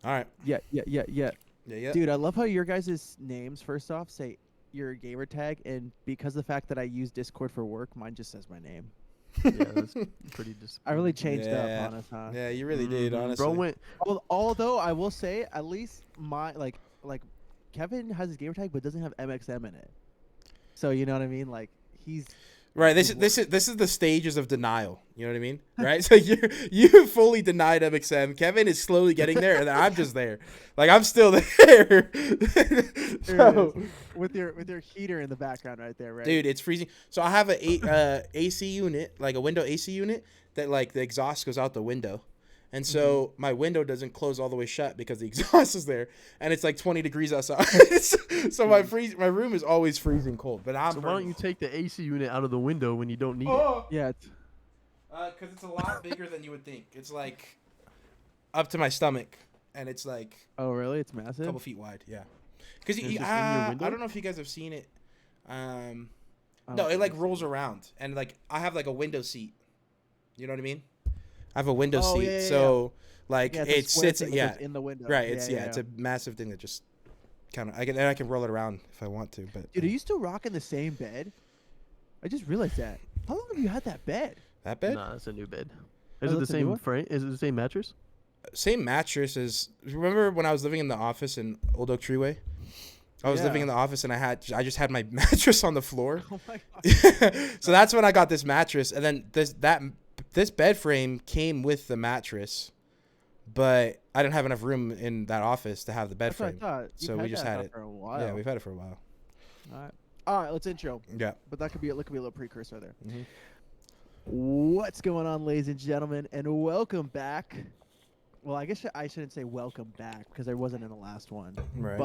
All right. Yeah. Yeah. Dude, I love how your guys' names, first off, say your gamer tag, and because of the fact that I use Discord for work, mine just says my name. Yeah, that's pretty I really disappointing. changed up on us, huh? Yeah, you really did, honestly. Bro went. Although I will say, at least my like Kevin has his gamer tag, but doesn't have MXM in it. So you know what I mean? Like he's Right. This is the stages of denial. You know what I mean? Right. So you fully denied MXM. Kevin is slowly getting there, and then I'm just there. Like I'm still there. So, with your heater in the background right there, right? dude, it's freezing. So I have a AC unit, like a window AC unit, that like the exhaust goes out the window. And so my window doesn't close all the way shut because the exhaust is there, and it's like 20 degrees outside. So my room is always freezing cold. But So why don't you take the AC unit out of the window when you don't need it? Yeah. Because it's a lot bigger than you would think. It's like up to my stomach, and it's like Oh, really? It's a massive. couple feet wide. Yeah. Because It's just in your I window? don't know if you guys have seen it. I No, don't it like think rolls around, and like I have like a window seat. You know what I mean? I have a window Oh, seat, yeah, yeah, so like Yeah, it's a it square sits. thing that Yeah, goes in the window. right. It's it's a massive thing that just kind of I can roll it around if I want to. But Dude, are you still rocking the same bed? I just realized that. How long have you had that bed? that bed, Nah, that's a new bed. Is Oh, it the that's a new same one? frame? Is it the same mattress? same mattress as. Remember when I was living in the office in Old Oak Treeway? I was living Yeah. in the office and I just had my mattress on the floor. Oh my god. So that's when I got this mattress, and then this bed frame came with the mattress, but I didn't have enough room in that office to have the bed That's what I frame. thought. So You've we just that had now it. for a while. Yeah, we've had it for a while. All right, let's intro. Yeah. But that could be a little precursor there. Mhm. What's going on, ladies and gentlemen, and welcome back. Well, I guess I shouldn't say welcome back because I wasn't in the last one. Right.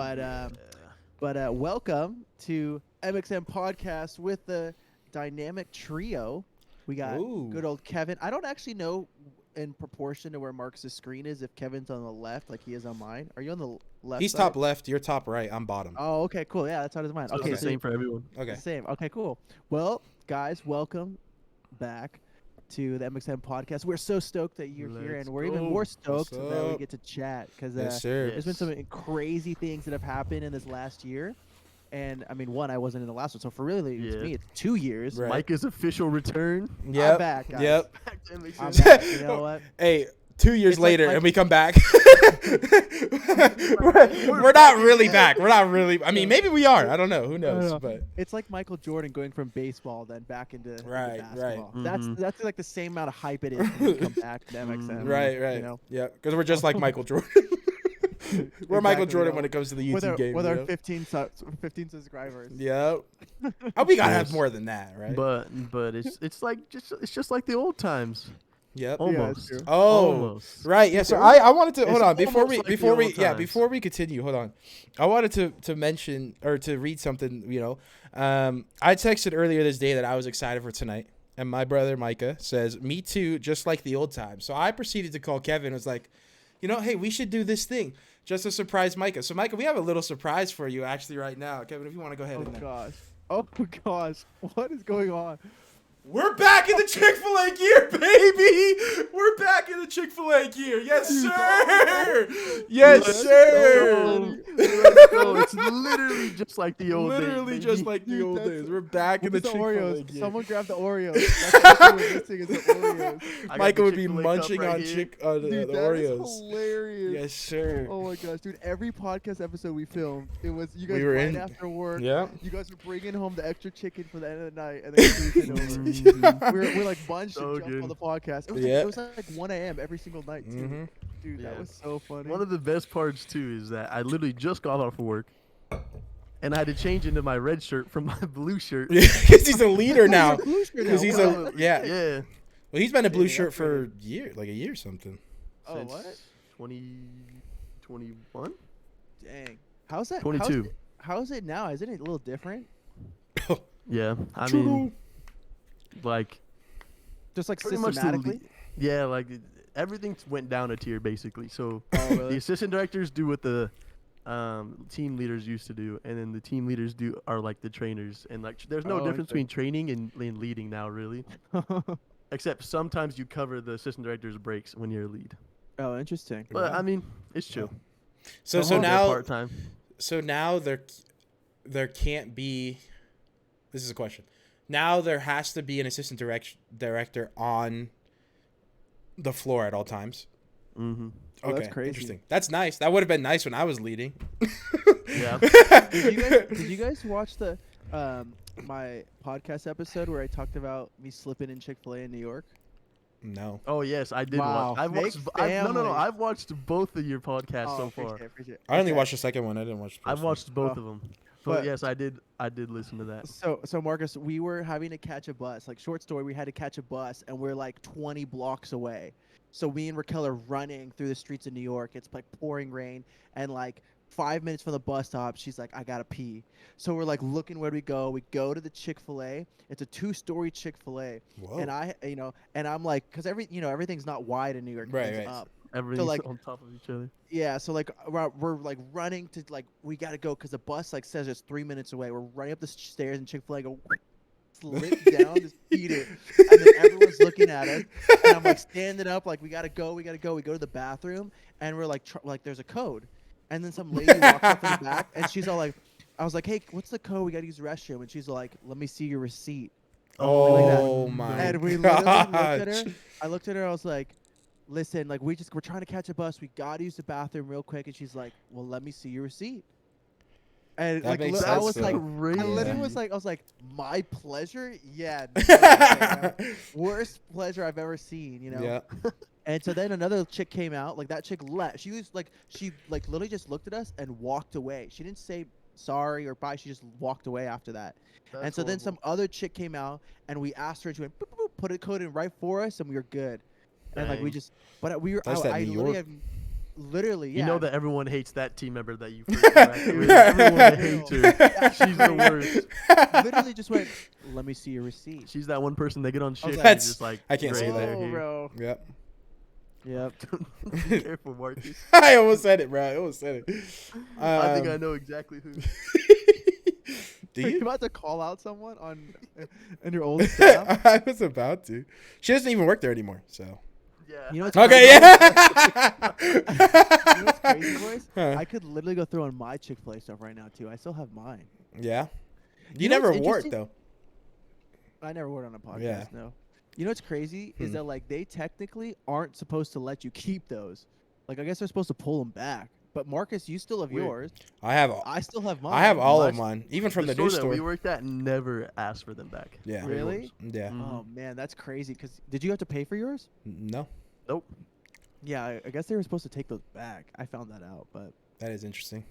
But welcome to MXM Podcast with the dynamic trio. We got Ooh. good old Kevin. I don't actually know in proportion to where Marcus's screen is if Kevin's on the left like he is on mine. Are you on the left? He's side? top left. You're top right. I'm bottom. Oh, okay, cool. Yeah, that's how it is mine. So Okay, it's the same for everyone. Okay. the same. Okay, cool. Well, guys, welcome back to the MXM podcast. We're so stoked that you're here, Let's and we're even go. more stoked What's that we up? get to chat because Yes, sir. there's been some crazy things that have happened in this last year. And I mean, one, I wasn't in the last one, so for really, it's Yeah. me, it's 2 years. Right. Micah's official return. Yep. I'm back, guys. Yep. Back to I'm MXM. back. You know what? Hey, 2 years It's like later, Mike- and we come back. we're not really back. We're not really. I mean, maybe we are. I don't know. Who knows? know. But It's like Michael Jordan going from baseball then back into Right, right. basketball. Mhm. That's like the same amount of hype it is when you come back to MXM. right, right. You know? Yeah, because we're just like Michael Jordan. We're Michael Exactly, Jordan yeah. when it comes to the YouTube With our, game. with you our know? 15 subscribers. Yep. Oh, we gotta have Yes. more than that, right? But it's like just like the old times. Yep. Yeah, it's Almost. true. Oh, Almost. right. Yeah. So I wanted to hold It's on before almost we like the before we old yeah times. before we continue. Hold on. I wanted to mention or to read something. You know, I texted earlier this day that I was excited for tonight, and my brother Micah says, "Me too, just like the old times." So I proceeded to call Kevin. I was like, you know, hey, we should do this thing just to surprise Micah. So Micah, we have a little surprise for you actually right now, Kevin. If you want to go ahead Oh and. gosh. Oh gosh. What is going on? We're back in the Chick-fil-A gear, baby! We're back in the Chick-fil-A gear. Yes, sir! Yes, Let's sir! Let's go. It's literally just like the old days. Literally just baby. like the Dude, old that's- days. We're back in the Where's the Chick-fil-A Oreos? gear. Someone grab the Oreos. That's what we're missing is the Oreos. I got Micah the would be Chick-fil-A cup munching right on here. the Dude, that is Oreos. hilarious. Yes, sir. Oh my gosh, dude! Every podcast episode we filmed, it was you guys We were right in- after work. Yeah. You guys were bringing home the extra chicken for the end of the night, and then cruising over. We're like bunched So and jumped good. on the podcast. It was, Yeah. like, it was like 1 a.m. every single night too. Mhm. Dude, that Yeah. was so funny. One of the best parts too is that I literally just got off of work, and I had to change into my red shirt from my blue shirt. Because he's a leader now. Because he's a yeah. Yeah. Well, he's been a blue Yeah, shirt that's for a year or something. Oh, Since what? 2021? Dang. How's that? 22. How's it now? Isn't it a little different? Yeah. I True. mean, like Just like pretty much systematically. yeah, like everything went down a tier basically. So Oh, the really? assistant directors do what the team leaders used to do, and then the team leaders are like the trainers, and like there's no Oh, difference between training and leading now really, except sometimes you cover the assistant director's breaks when you're a lead. Oh, interesting. But I mean, it's chill. So I'll go now part-time. so now there can't be. This is a question. Now there has to be an assistant director on the floor at all times. Mm-hmm. Oh, Okay, that's crazy. interesting. That's nice. That would have been nice when I was leading. Yeah. Did you guys watch the my podcast episode where I talked about me slipping in Chick-fil-A in New York? No. Oh yes, I did Wow, watch. I've big watched. No. family. I've watched both of your podcasts so far. Appreciate it. I only Okay. watched the second one. I didn't watch the 1st I've watched both Oh. of them. But But- yes, I did listen to that. So Marcus, we were having to catch a bus. Like, short story, we had to catch a bus, and we're like 20 blocks away. So me and Raquel are running through the streets of New York. It's like pouring rain, and like 5 minutes from the bus stop, she's like, "I gotta pee." So we're like looking where do we go. We go to the Chick-fil-A. It's a 2-story Chick-fil-A, Whoa. and and I'm like, because everything's not wide in New York. Right, everything's right. up. Everything's like- on top of each other. Yeah, so like we're like running to like we gotta go because the bus like says it's 3 minutes away. We're running up the stairs and Chick-fil-A go slip down, just eat it, and then everyone's looking at us. And I'm like standing up, like we gotta go. We go to the bathroom, and we're like like there's a code, and then some lady walks up in the back, and she's all like, I was like, "Hey, what's the code? We gotta use the restroom," and she's like, "Let me see your receipt." Oh Like my And we literally looked at gosh. her. I looked at her. I was like, "Listen, like we're trying to catch a bus. We gotta use the bathroom real quick." And she's like, "Well, let me see your receipt." And That like makes I sense, was like, though. Crazy. I literally Yeah. was like, "My pleasure? Yeah, no, worst pleasure I've ever seen." You know. Yeah. And so then another chick came out. Like that chick left. She literally just looked at us and walked away. She didn't say sorry or bye. She just walked away after that. That's And so then horrible. some other chick came out, and we asked her, and she went, boop, boop, boop, put a code in right for us, and we were good. And like we Dang. just, but we were, That's that I New literally, York. literally, yeah. You know that everyone hates that team member that you first interacted with. Everyone hates her. She's the worst. literally just went, let me see your receipt. She's that one person they get on shift like, and That's- just like I can't say "Great, that. they're Oh, here." bro. Yep. Yep. Be careful, Marcus. I almost said it, bro. I almost said it. I think I know exactly who. Do Are you you? about to call out someone on your old staff? I was about to. She doesn't even work there anymore. So. Yeah. You know what's Okay. Yeah. You know what's crazy, boys? Huh. I could literally go through on my Chick-fil-A stuff right now too. I still have mine. Yeah. You, You know never what's wore it interesting? though. I never wore it on a podcast. Yeah. No. You know what's crazy is Hmm. that like they technically aren't supposed to let you keep those. Like I guess they're supposed to pull them back. But Marcus, you still have Weird. yours. I have. I still have mine. I have all of Mine- mine, even from the new that store. we worked at never asked for them back. Yeah. Really? Yeah. Oh man, that's crazy. Cause did you have to pay for yours? No, Nope. Yeah, I guess they were supposed to take those back. I found that out, but that is interesting.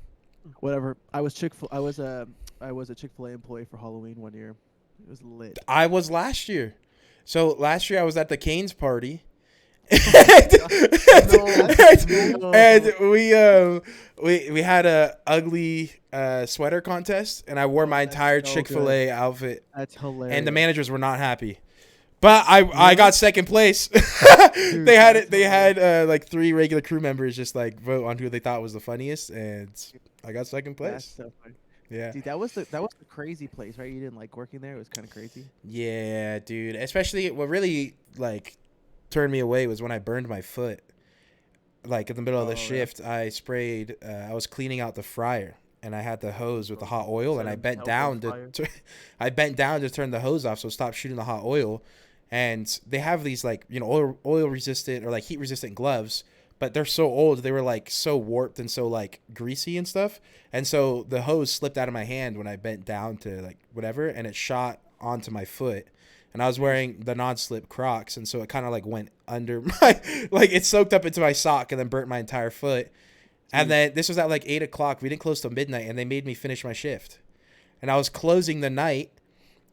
whatever. I was a Chick-fil-A employee for Halloween one year. It was lit. I was last year. So last year I was at the Canes party. No. And we had a ugly sweater contest, and I wore my that's entire so Chick-fil-A outfit, That's hilarious. and the managers were not happy. But I got second place. Dude, they had that's it. They had like 3 regular crew members just like vote on who they thought was the funniest, and I got second That's place. so funny. Yeah. Dude, that was the crazy place, right? You didn't like working there. It was kind of crazy. Yeah, dude. Especially what really like turned me away was when I burned my foot. Like in the middle of the Oh, yeah. shift, I sprayed. I was cleaning out the fryer, and I had the hose with the hot oil, and I Set bent himself down on fire. to, I bent down to turn the hose off, so stop shooting the hot oil. And they have these like oil resistant or like heat resistant gloves, but they're so old. They were like so warped and so like greasy and stuff. And so the hose slipped out of my hand when I bent down to like whatever, and it shot onto my foot. And I was wearing the non-slip Crocs, and so it kind of like went under my, like it soaked up into my sock and then burnt my entire foot. And then this was at like 8 o'clock. We didn't close till midnight, and they made me finish my shift. And I was closing the night,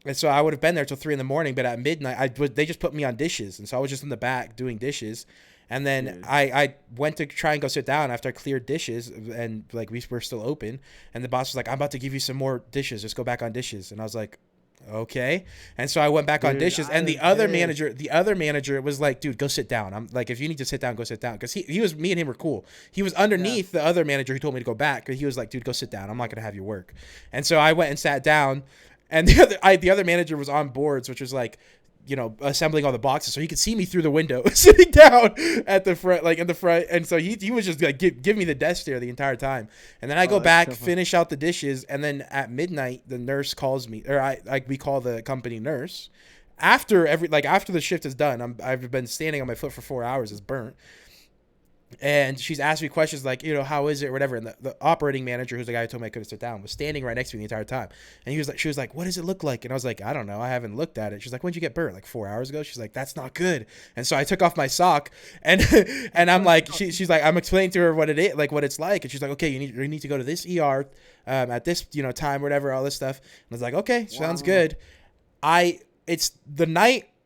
and so I would have been there till 3 in the morning. But at midnight, they just put me on dishes, and so I was just in the back doing dishes. And then Dude. I went to try and go sit down after I cleared dishes, and like we were still open. And the boss was like, "I'm about to give you some more dishes. Just go back on dishes." And I was like, okay. And so I went back on Dude, dishes, I and the was other pissed. manager was like, "Dude, go sit down." I'm like, "If you need to sit down, go sit down." Because me and him were cool. He was underneath the other manager who told me to go back. He was like, "Dude, go sit down. I'm not gonna have you work." And so I went and sat down, and the other manager was on boards, which was like, assembling all the boxes, so he could see me through the window sitting down at the front, like in the front. And so he was just like give me the death stare the entire time. And then I go back, so finish out the dishes, and then at midnight the nurse calls me, or we call the company nurse. After after the shift is done, I've been standing on my foot for 4 hours. It's burnt. And she's asked me questions like, how is it or whatever. And the operating manager, who's the guy who told me I couldn't sit down, was standing right next to me the entire time. And she was like, what does it look like? And I was like, I don't know. I haven't looked at it. She's like, when'd you get burnt? Like 4 hours ago? She's like, that's not good. And so I took off my sock and I'm like, she's like, I'm explaining to her what it is, like what it's like. And she's like, okay, you need to go to this ER at this, time, whatever, all this stuff. And I was like, okay, sounds good. It's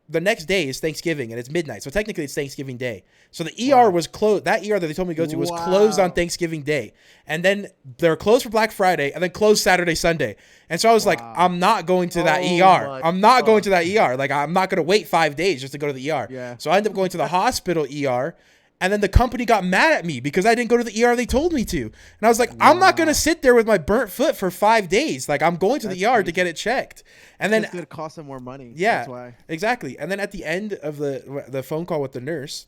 the next day is Thanksgiving and it's midnight. So technically it's Thanksgiving Day. So the ER was closed. That ER that they told me to go to was closed on Thanksgiving Day. And then they're closed for Black Friday and then closed Saturday, Sunday. And so I was like, I'm not going to that ER. I'm not going to that ER. Like, I'm not going to wait 5 days just to go to the ER. Yeah. So I ended up going to the hospital ER. And then the company got mad at me because I didn't go to the ER they told me to. And I was like, I'm not going to sit there with my burnt foot for 5 days. Like, I'm going to the ER to get it checked. And then it's going to cost them more money. Yeah, that's why. Exactly. And then at the end of the phone call with the nurse,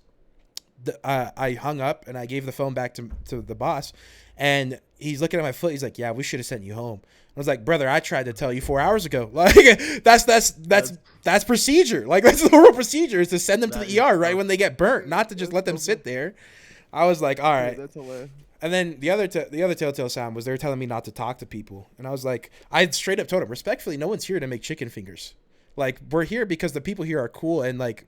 I hung up and I gave the phone back to the boss. And he's looking at my foot. He's like, yeah, we should have sent you home. I was like, brother, I tried to tell you 4 hours ago. Like, that's procedure. Like, that's the normal procedure, is to send them to the ER right when they get burnt, not to just let them sit there. I was like, all right. That's hilarious. And then the other telltale sign was they were telling me not to talk to people. And I was like, I straight up told them, respectfully, no one's here to make chicken fingers. Like, we're here because the people here are cool and, like,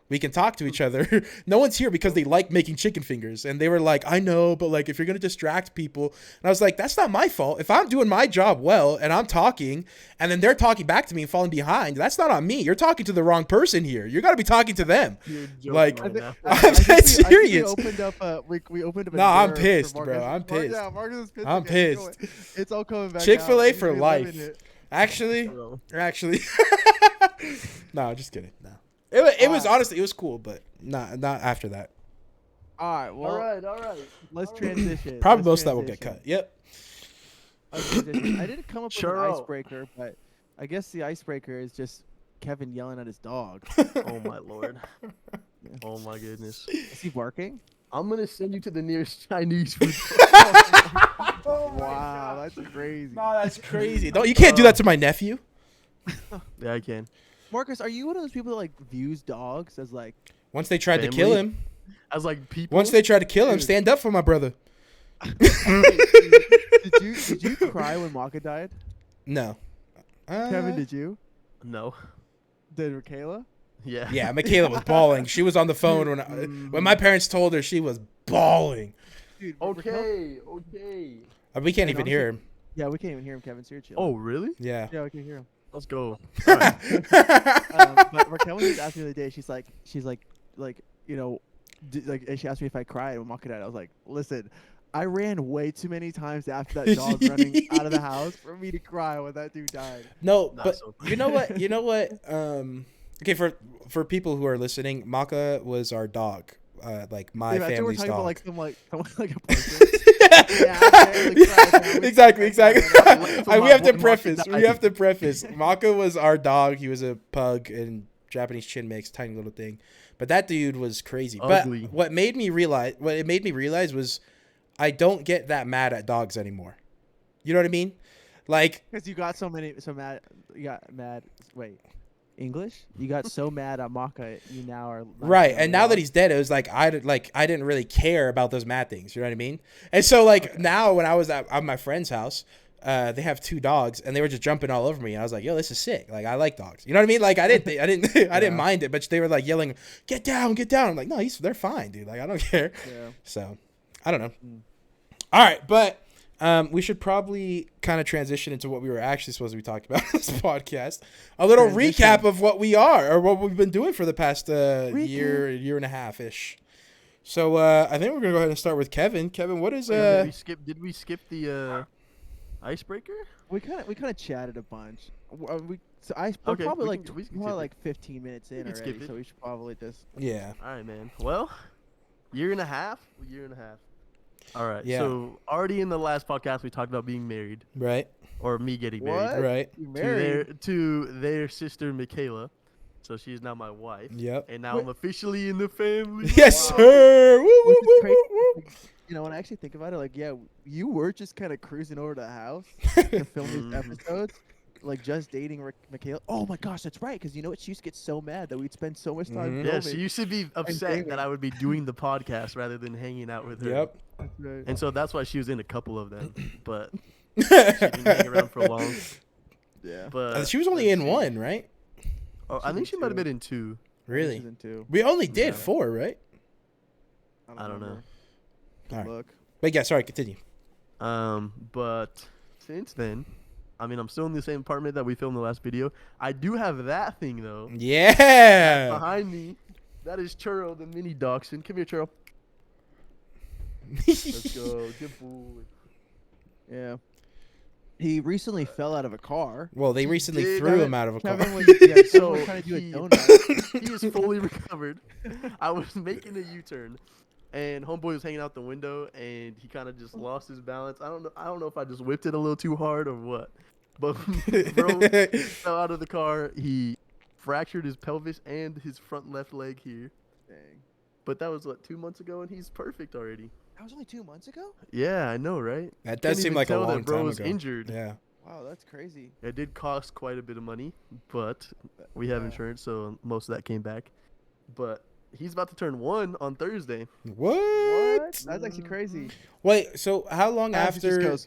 we can talk to each other. No one's here because they like making chicken fingers. And they were like, I know, but, like, if you're going to distract people. And I was like, that's not my fault. If I'm doing my job well and I'm talking and then they're talking back to me and falling behind, that's not on me. You're talking to the wrong person here. You got to be talking to them. Like, I'm serious. We opened up. No, I'm pissed, bro. I'm pissed. Yeah, Marcus is pissed. I'm pissed. It's all coming back. Chick-fil-A for life. Actually, no, just kidding. No, it was honestly, it was cool, but not after that. All right, well, all right. Let's transition. Probably most of that will get cut. Yep. I didn't come up with an icebreaker, but I guess the icebreaker is just Kevin yelling at his dog. Oh my lord. Yeah. Oh my goodness. Is he barking? I'm gonna send you to the nearest Chinese food. Wow, that's crazy. No, that's crazy. You can't do that to my nephew. Yeah, I can. Marcus, are you one of those people that like views dogs as like? Once they tried to kill him. As like people. Once they tried to kill him, stand up for my brother. Did you cry when Micah died? No. Kevin, did you? No. Did Michaela? Yeah. Yeah, Michaela was bawling. She was on the phone when my parents told her, she was bawling. Dude, okay. We can't even hear him. Yeah, we can't even hear him, Kevin. Seriously. Oh, really? Yeah. Yeah, we can hear him. Let's go. But Raquel just asked me the other day. She's like, and she asked me if I cried when Micah died. I was like, listen, I ran way too many times after that dog running out of the house for me to cry when that dude died. No, but so you know what? Okay, for people who are listening, Micah was our dog, like my family's dog. About like a person. Exactly. We have to preface. Micah was our dog. He was a pug and Japanese chin mix, tiny little thing. But that dude was crazy. Ugly. But what it made me realize was I don't get that mad at dogs anymore. You know what I mean? Like, because you got you got mad. Wait. English? You got so mad at Micah, you now are right. And now that he's dead, it was like I didn't really care about those mad things. You know what I mean? And so now when I was at my friend's house, they have 2 dogs and they were just jumping all over me. And I was like, yo, this is sick. Like, I like dogs. You know what I mean? Like, I didn't mind it, but they were like yelling, get down. I'm like, no, they're fine, dude. Like, I don't care. Yeah. So I don't know. All right. But we should probably kind of transition into what we were actually supposed to be talking about on this podcast. A little recap of what we are or what we've been doing for the past year and a half-ish. So I think we're going to go ahead and start with Kevin. Kevin, what is... Did we skip the icebreaker? We kind of chatted a bunch. We're probably like 15 minutes in already, so we should probably just... Yeah. All right, man. Well, year and a half. All right. Yeah. So already in the last podcast, we talked about being married. Right. Or me getting married. Right. You married? To their sister, Michaela. So she's now my wife. Yep. And now I'm officially in the family. Yes, Wow. sir. Woo, woo, Which is woo, crazy. woo, woo. You know, when I actually think about it, like, yeah, you were just kind of cruising over to the house to film these Mhm. episodes, like just dating Michaela. Oh my gosh, that's right. Because you know what? She used to get so mad that we'd spend so much time Mhm. Yeah, filming. she used to be upset gaming. that I would be doing the podcast rather than hanging out with her. Yep. That's right. And so that's why she was in a couple of them. But she didn't hang around for long. Yeah. But She was only let's in see. one, right? Oh, I She's think in she might have two. been in 2. Really? She's in 2. We only did Yeah. 4, right? I don't know. remember. Good Alright. look. But yeah, sorry, continue. But since then, I mean, I'm still in the same apartment that we filmed the last video. I do have that thing though. Yeah. Behind me, that is Churro, the mini dachshund. Come here, Churro. Let's go. Good boy. Yeah. He recently fell out of a car. Well, they recently did. through him out of a car. Kevin was, yeah, Kevin So was trying to do a he- donut. He is fully recovered. I was making a U-turn, and homeboy was hanging out the window, and he kind of just lost his balance. I don't know if I just whipped it a little too hard or what. But bro fell out of the car. He fractured his pelvis and his front left leg here. Dang. But that was what 2 months ago, and he's perfect already. That was only 2 months ago? Yeah, I know, right? That does Can't seem even like a tell that long bro time was ago. injured. Yeah. Wow, that's crazy. It did cost quite a bit of money, but we have Yeah. insurance, so most of that came back. But he's about to turn 1 on Thursday. What? What? That's actually crazy. Wait, so how long Abby just after? goes,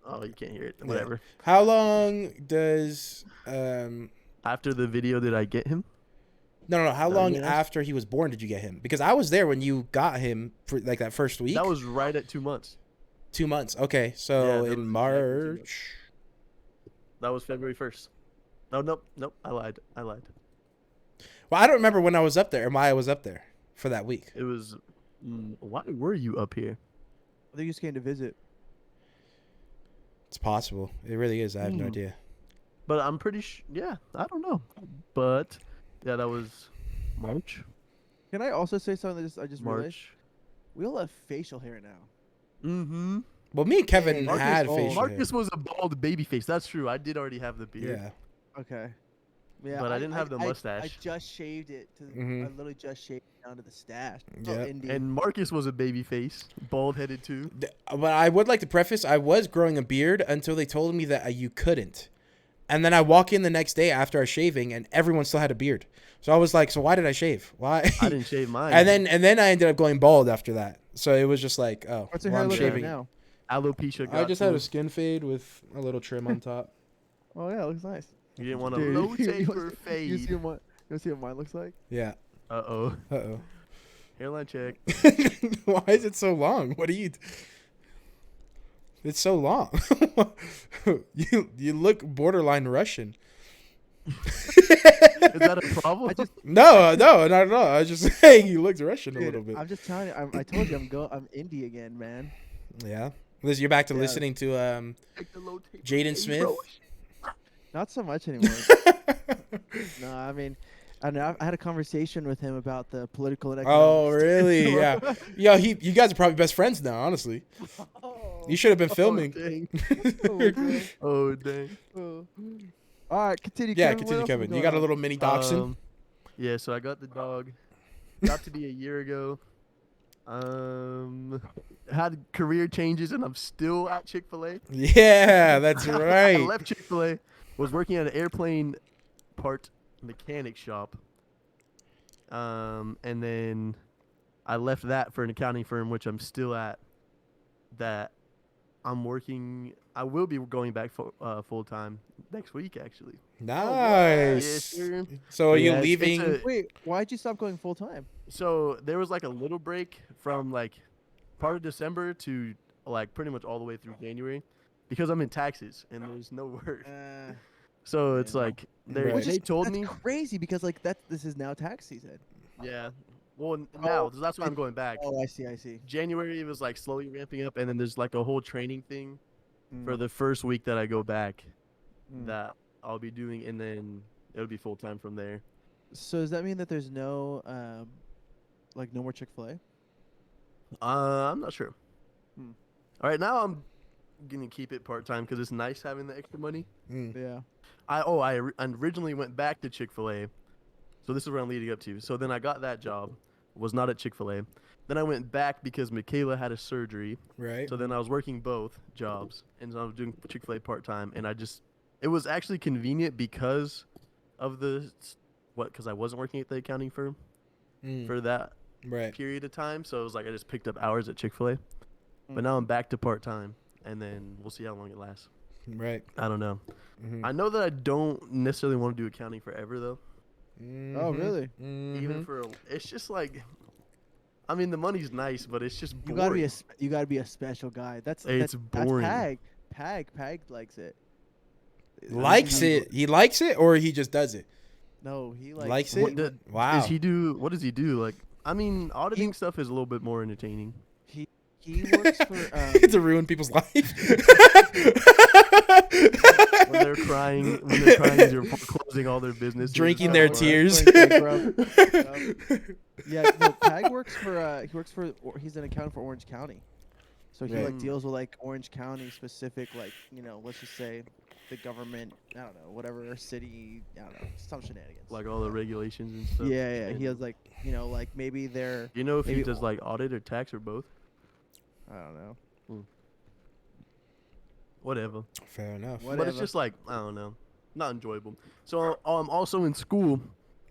Oh, you can't hear it. Yeah. Whatever. How long does After the video, did I get him? no, how That long you asked? after he was born did you get him? Because I was there when you got him for like that first week. That was right at 2 months. 2 months. Okay, Yeah, so that in was exactly 2 months. March. That was February 1st. No, nope. I lied. Well, I don't remember when I was up there and why I was up there for that week. It was. Why were you up here? I think you just came to visit. It's possible. It really is. I have no idea. But I'm pretty sure. Yeah, I don't know. But yeah, that was March. Can I also say something that I just realized? March. We all have facial hair now. Mm-hmm. Well, me and Kevin Hey, Marcus- had oh, facial hair. Marcus was a bald baby face. That's true. I did already have the beard. Yeah. Okay. Yeah, But I didn't have the I mustache. just shaved it. I literally just shaved it down to the stash. Oh, Yeah. Indy. And Marcus was a baby face, bald headed too. But I would like to preface, I was growing a beard until they told me that you couldn't. And then I walk in the next day after I shaving and everyone still had a beard. So I was like, so why did I shave? Why? I didn't shave mine. and then I ended up going bald after that. So it was just like, oh, What's your well, hair I'm look like shaving. now? Alopecia. I Got just to had a us. skin fade with a little trim on top. Oh yeah, it looks nice. You didn't want a Dude, low you taper wanna- fade. You see what mine looks like? Yeah. Uh-oh. Uh-oh. Hairline check. Why is it so long? What are you... It's so long. you look borderline Russian. Is that a problem? No, not at all. I was just saying you looked Russian a Dude, little bit. I'm just telling you. I told you I'm indie again, man. Yeah. Liz, you're back to Yeah. listening to Take the low taper Jaden fade, Smith. bro. Not so much anymore. No, I mean, I know I had a conversation with him about the political and Oh, economic really? Yeah. Yo, you guys are probably best friends now, honestly. You should have been filming. Dang. Oh, dang. All right, continue. Yeah, Kevin. What continue, else is Kevin. You going got a on? little mini dachshund? Yeah, so I got the dog. Got to be a year ago. Had career changes, and I'm still at Chick-fil-A. Yeah, that's I right. left Chick-fil-A. Was working at an airplane part mechanic shop. And then I left that for an accounting firm, which I'm still at. That I'm working. I will be going back full time next week, actually. Nice. Yes, sir. So are you Yeah, it's leaving? a- Wait, why'd you stop going full time? So there was like a little break from like part of December to like pretty much all the way through January because I'm in taxes and there's no work. So it's Yeah. like they Right. Which they is told that's me, crazy because like this is now tax season. yeah. Well, now that's why I'm going back. Oh, I see. January it was like slowly ramping up, and then there's like a whole training thing Mm. for the first week that I go back Mm. that I'll be doing, and then it'll be full time from there. So does that mean that there's no like no more Chick-fil-A? I'm not sure. Hmm. All right, now I'm gonna keep it part time because it's nice having the extra money. Mm. Yeah. I originally went back to Chick-fil-A, so this is where I'm leading up to. So then I got that job, was not at Chick-fil-A. Then I went back because Michaela had a surgery. Right. So then I was working both jobs, and so I was doing Chick-fil-A part time, and it was actually convenient because of because I wasn't working at the accounting firm for that Right. period of time. So it was like I just picked up hours at Chick-fil-A, but now I'm back to part time, and then we'll see how long it lasts. Right. I don't know. Mhm. I know that I don't necessarily want to do accounting forever though. Oh, really? Even for it's just like, I mean, the money's nice, but it's just You boring. gotta be a special guy. It's that's boring. Pag likes it. Likes it. He likes it, or he just does it. No, he Likes he it? would- Wow. What does he do? Like, I mean, auditing stuff is a little bit more entertaining. He works for to ruin people's life. When they're crying as you're foreclosing all their business, Drinking their tears. Yeah, no, Pag works for he's an accountant for Orange County. So he Right. like deals with like Orange County specific, like, you know, let's just say the government, I don't know, whatever city, I don't know, some shenanigans. like all the regulations and stuff. Yeah, And he has like, you know, like maybe they're, you know if he maybe- does like audit or tax or both? I don't know. Whatever. Fair enough. What- But it's Whatever. just like, I don't know, not enjoyable. So I'm also in school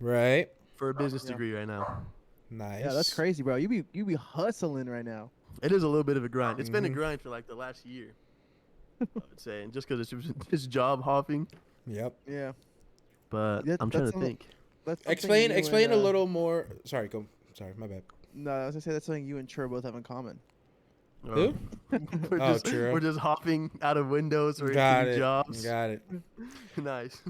Right. for a business Yeah. degree right now. Nice. Yeah, that's crazy, bro. You be hustling right now. It is a little bit of a grind. It's been a Mhm. grind for like the last year, I would say, and just because it's job hopping. Yep. Yeah. But Yeah, I'm trying that's to a- think. That's something Explain. you Explain and, a little more. Sorry. Go. Sorry. My bad. No, I was gonna say that's something you and Chur both have in common. Who? we're, Oh, just, true. we're just hopping out of windows or Got into it. jobs. Got it. Nice.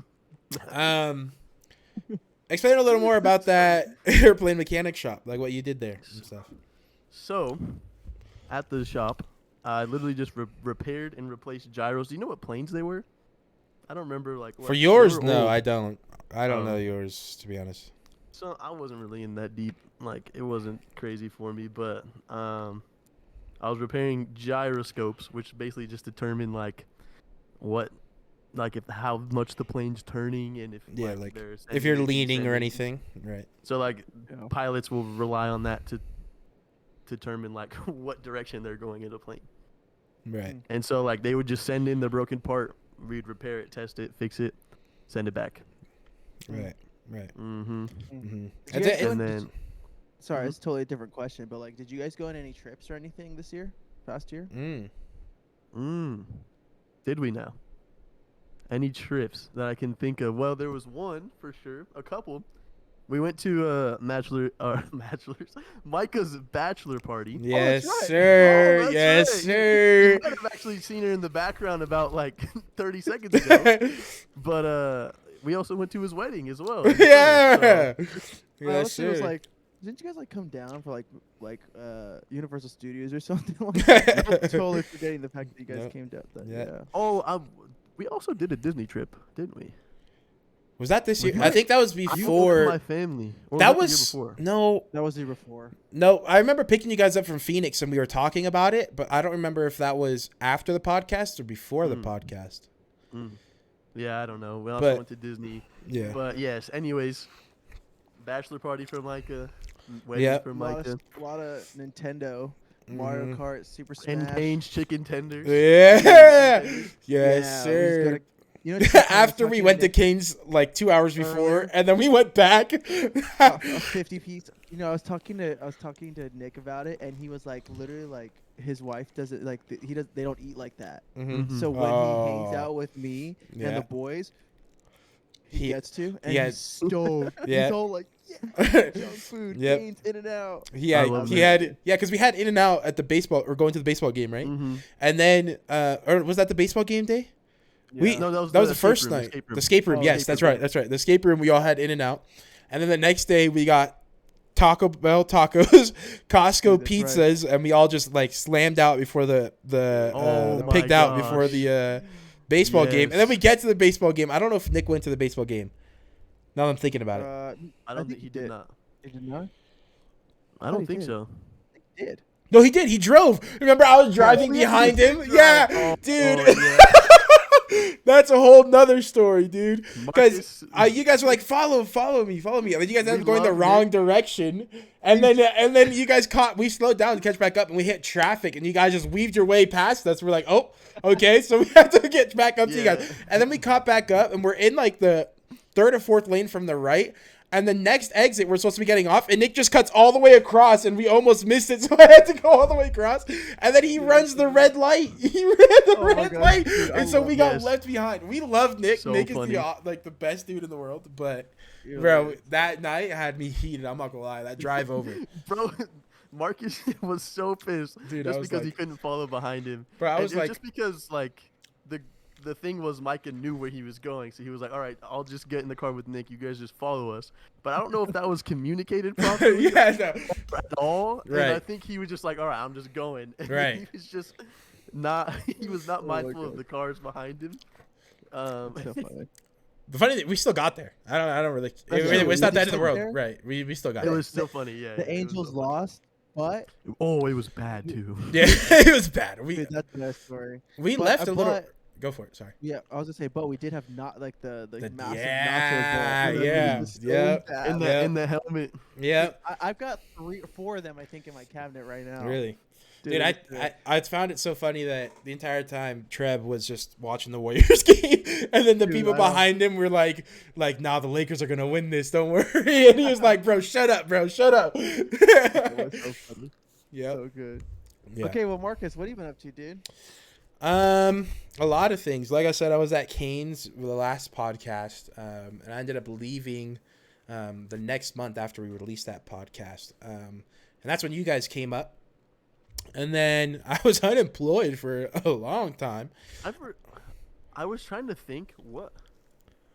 Explain a little more about that airplane mechanic shop, like what you did there and stuff. So, at the shop, I literally just repaired and replaced gyros. Do you know what planes they were? I don't remember. Like For they yours, were no, old. I don't. I don't Oh. know yours, to be honest. So I wasn't really in that deep. Like it wasn't crazy for me, but I was repairing gyroscopes, which basically just determine like how much the plane's turning and if Yeah, like, there's If you're anything leaning or descending. anything, right? So like Yeah. pilots will rely on that to determine like what direction they're going in the plane. Right. And so like they would just send in the broken part, we'd repair it, test it, fix it, send it back. Right. Right. Mm-hmm. Mm-hmm. Did you guys go And in- then Sorry, Mhm. it's totally a different question, but like, did you guys go on any trips or anything this year? Past year? Did we now? Any trips that I can think of? Well, there was one for sure. A couple. We went to Micah's bachelor party. Yes, right. sir. Oh, that's Yes, right. sir. You might have actually seen her in the background about like 30 seconds ago. But we also went to his wedding as well. in the Yeah. summer, I Yes, also was sir. like, didn't you guys like come down for like Universal Studios or something like that? I'm totally forgetting the fact that you guys Nope. came down. Yeah. Oh, we also did a Disney trip, didn't we? Was that this Was year? that- I think that was I went with before. my family. Or That the year was before? no, That was the year before. no. I remember picking you guys up from Phoenix and we were talking about it, but I don't remember if that was after the podcast or before the podcast. Yeah, I don't know. We also But- went to Disney. Yeah. But yes, anyways, bachelor party for Micah, wedding Yep. for A lot Micah, of Nintendo, Mario Mhm. Kart, Super Smash. and Kane's chicken tenders. Yeah. Yes, Yeah, we just sir. gotta- you know, it's so funny, I was After we talking went to Nick Kane's like 2 hours before, earlier. and then we went back. a 50 piece. You know, I was talking to Nick about it, and he was like, literally, like his wife doesn't like they don't eat like that. Mhm. So when he hangs Oh. out with me and Yeah. the boys, he He- gets to, and he had- he's stoked. Yeah. He's all like, yeah, junk food, Yep. Cane's In and Out. Yeah, love he that. had because we had In and Out at the baseball or going to the baseball game, right? Mm-hmm. And then or was that the baseball game day? We No, that was the escape first room, night. escape room. The escape room. Oh, Yes, escape that's room. right. That's right. The escape room. We all had In and Out, and then the next day we got Taco Bell tacos, Costco That's pizzas, and we all just like slammed out before the Oh my pigged out before gosh. the baseball game, and then Yes. we get to the baseball game. I don't know if Nick went to the baseball game. Now that I'm thinking about it. I don't think he did not. He did not. I thought don't he think did. so. He did. No, he did. He drove. Remember, I was driving yeah, behind he him. did Yeah, drive. dude. Oh, That's a whole nother story, dude. Because Marcus, you guys were like, follow me. And then you guys ended We up going the love wrong Nick. direction. And then you guys we slowed down to catch back up, and we hit traffic, and you guys just weaved your way past us. We're like, oh, okay. So we had to get back up to you guys. Yeah. And then we caught back up, and we're in like the third or fourth lane from the right. And the next exit, we're supposed to be getting off, and Nick just cuts all the way across, and we almost missed it, so I had to go all the way across. And then he runs the red light. He ran the Oh my red God, light, dude, and so we got Yes. left behind. We love Nick. So Nick funny. is the best dude in the world, but Yeah, bro, man. that night had me heated. I'm not gonna lie. That drive over, Bro, Marcus was so pissed Dude, I just was because he like- couldn't follow behind him. bro. I And was it was like, just because like the thing was Micah knew where he was going, so he was like, "All right, I'll just get in the car with Nick. You guys just follow us." But I don't know if that was communicated properly yeah, no. at all. And I Right. think he was just like, "All right, I'm just going." And Right. He was just not. He was not Oh my mindful of God. the cars behind him. So funny. The funny thing, we still got there. I don't really. That's It's true. not We the end of the still world, there? right? We still got It it. was still funny, yeah. The it was Angels so funny. lost, but Oh, it was bad too. Yeah, it was bad. dude, that's the best story. We But- left a little. but- Go for it. Sorry. Yeah, I was gonna say, but we did have not like the massive yeah, nacho ball. yeah, It was so yeah. bad. In the Yeah. in the helmet. Yeah, I've got 3 or 4 of them, I think, in my cabinet right now. really. Dude, Dude, it's good. I found it so funny that the entire time Trev was just watching the Warriors game, and then the Dude, people I know. behind him were like, nah, the Lakers are gonna win this. Don't worry. And he was like, bro, shut up, bro, shut up. It was so funny. Yep. So good. Yeah. Okay, well, Marcus, what have you been up to, dude? A lot of things. Like I said, I was at Canes with the last podcast, and I ended up leaving the next month after we released that podcast. And that's when you guys came up. And then I was unemployed for a long time. I was trying to think what.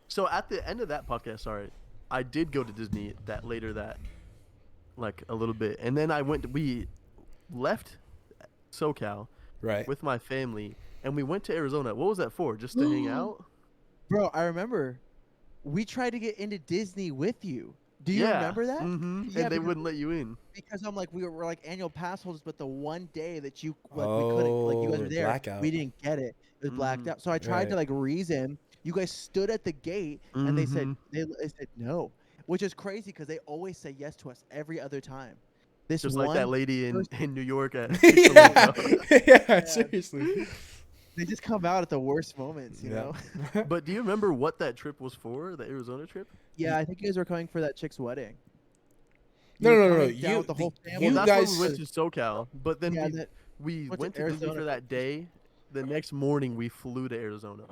So at the end of that podcast, sorry, I did go to Disney like a little bit, and then we left SoCal Right. with my family, and we went to Arizona. What was that for? Just to hang out? Bro, I remember we tried to get into Disney with you. Do you remember that? Mm-hmm. Yeah, and they because- wouldn't let you in. Because I'm like, we're like annual pass holders, but the one day that you we couldn't, like you guys were there, blackout. we didn't get it. It was blacked out. So I tried to Right. like reason. You guys stood at the gate and they said they said no, which is crazy because they always say yes to us every other time. This Just one, like that lady in, person- in New York at yeah. Chick-fil-A. Yeah, seriously. they just come out at the worst moments, you Yeah. know. But do you remember what that trip was for? The Arizona trip? Yeah, I think you guys were coming for that chick's wedding. No, You were no, no, no. coming down You- with the whole the- family. you Well, that's guys- when we went to SoCal. But then Yeah, we went went to to Disney Arizona for that first. day. The next morning, we flew to Arizona.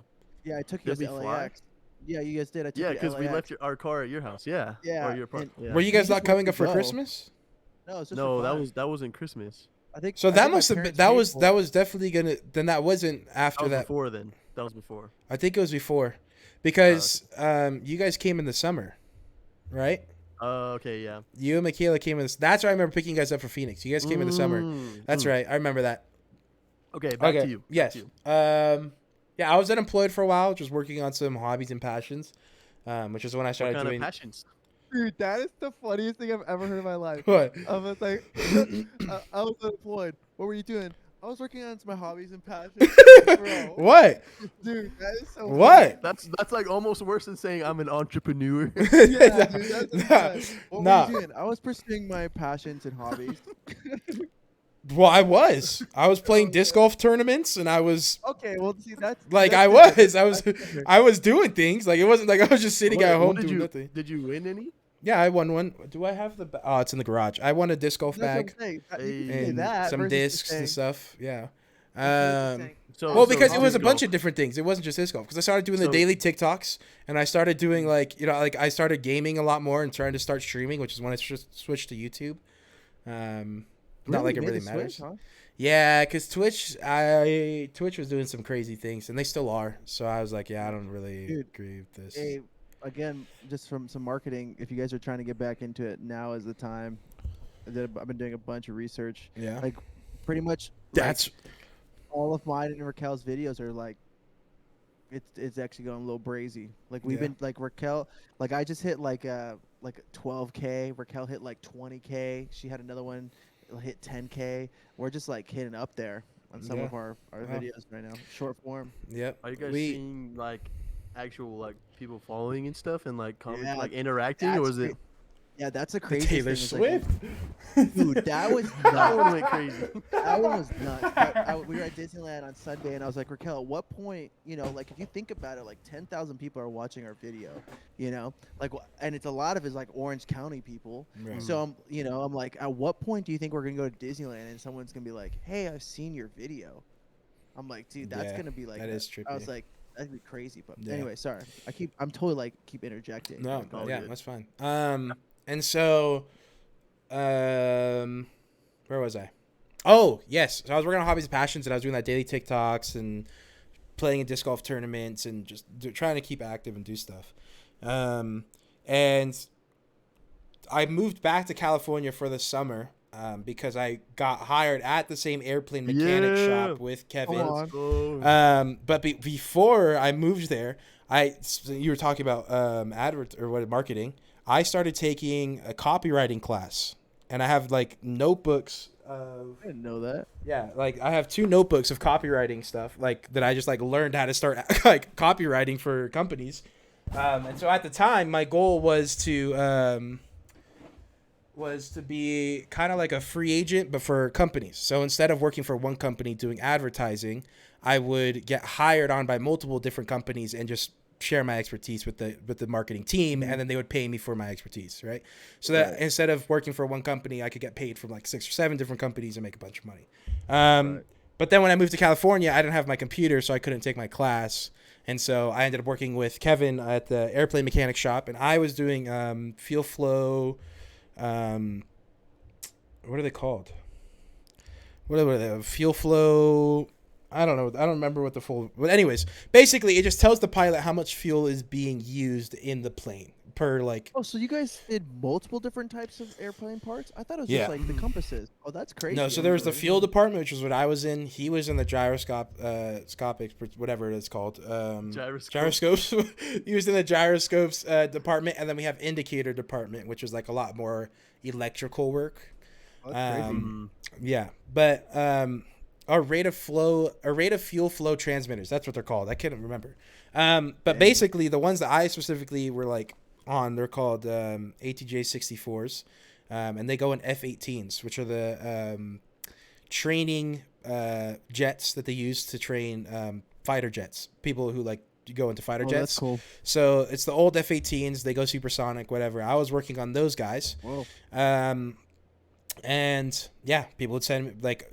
Yeah, I took you Did guys to we fly? LAX. Yeah, you guys did. I took Yeah, you to because we LAX. left our car at your house. Yeah. Yeah, Or your and- yeah. Were you We guys just not wanted coming to up for go. Christmas? No, it's just No, for fun. that was in Christmas. I think So I that think my must have been parents that paid was for that it. was definitely gonna. Then that wasn't That after was that. before then. That was before. I think it was before, because you guys came in the summer, right? Okay, yeah. You and Michaela came in. That's why I remember picking you guys up for Phoenix. You guys came in the summer. That's right. I remember that. Okay, back to you. Back Yes. to you. Yeah, I was unemployed for a while, just working on some hobbies and passions, which is when I What started kind doing. of passions? Dude, that is the funniest thing I've ever heard in my life. What? I was like, I was unemployed. What were you doing? I was working on my hobbies and passions. Bro, What? dude, that is so What? That's like almost worse than saying I'm an entrepreneur. Funny. Yeah, dude, that's Nah, bad. What nah. were you doing? I was pursuing my passions and hobbies. Well, I was playing disc golf tournaments, and I was Okay, well, see, that's like, that's I different. was That's different. I was doing things. Like, it wasn't like I was just sitting at home did doing you nothing. did you win any? Yeah, I won one. Do I have the? Oh, it's in the garage. I won a disc golf That's what I'm bag saying. You can say and that some versus discs saying- and stuff. Yeah. versus saying, So Well, so because it was a disc bunch golf. of different things. It wasn't just disc golf. Because I started doing the So- daily TikToks, and I started doing like I started gaming a lot more and trying to start streaming, which is when I switched to YouTube. Not like it made really the matters. switch, huh? Yeah, because Twitch was doing some crazy things, and they still are. So I was like, yeah, I don't really Dude, agree with this. Hey, again, just from some marketing, if you guys are trying to get back into it, now is the time. I've been doing a bunch of research. Yeah, Like, pretty much, that's all of mine and Raquel's videos are like, it's actually going a little brazy. Like we've Yeah. been like Raquel, like I just hit like 12K. Raquel hit like 20K. She had another one It'll hit 10K. We're just like hitting up there on some Yeah. of our Wow. videos right now, short form. Yep. Are you guys seeing like actual like people following and stuff and like comment, Yeah, like interacting, or is it? Yeah, that's the the craziest Taylor thing. Is like, Swift? dude, that was That one nuts. went crazy. That one was nuts. But we were at Disneyland on Sunday, and I was like, Raquel, at what point, like if you think about it, like 10,000 people are watching our video, like, and it's a lot of it's like Orange County people. Right. So I'm like, at what point do you think we're gonna go to Disneyland and someone's gonna be like, hey, I've seen your video? I'm like, dude, that's Yeah, gonna be like, that is trippy. I was like, that'd be crazy. But Yeah. anyway, sorry, I'm totally like keep interjecting. No, Like, all yeah, good. that's fine. And so, where was I? Oh, yes. So I was working on Hobbies and Passions, and I was doing that daily TikToks and playing in disc golf tournaments and just trying to keep active and do stuff. And I moved back to California for the summer because I got hired at the same airplane mechanic shop with Kevin. Come on. Let's go. But before I moved there, you were talking about marketing. I started taking a copywriting class, and I have like notebooks of I didn't know that. yeah, like I have 2 notebooks of copywriting stuff like that I just like learned how to start like copywriting for companies. And so at the time, my goal was to be kind of like a free agent, but for companies. So instead of working for one company doing advertising, I would get hired on by multiple different companies and just share my expertise with the marketing team, and then they would pay me for my expertise, right? So that instead of working for one company, I could get paid from like 6 or 7 different companies and make a bunch of money. But then when I moved to California, I didn't have my computer, so I couldn't take my class. And so I ended up working with Kevin at the airplane mechanic shop, and I was doing fuel flow. What are they called? What are they? Fuel flow. I don't know. I don't remember what the full. But anyways, basically, it just tells the pilot how much fuel is being used in the plane per like. Oh, so you guys did multiple different types of airplane parts? I thought it was Yeah. just like the compasses. Oh, that's crazy. No, so there was the fuel department, which was what I was in. He was in the gyroscopic, whatever it is called. Gyroscopes. He was in the gyroscopes department, and then we have indicator department, which is like a lot more electrical work. Oh, that's crazy. Yeah, but our rate of fuel flow transmitters. That's what they're called. I can't remember. But basically, the ones that I specifically were like on, they're called ATJ 64s, and they go in F-18s, which are the training jets that they use to train fighter jets. People who like go into fighter jets. That's cool. So it's the old F-18s. They go supersonic, whatever. I was working on those guys. Whoa. And yeah, people would send me like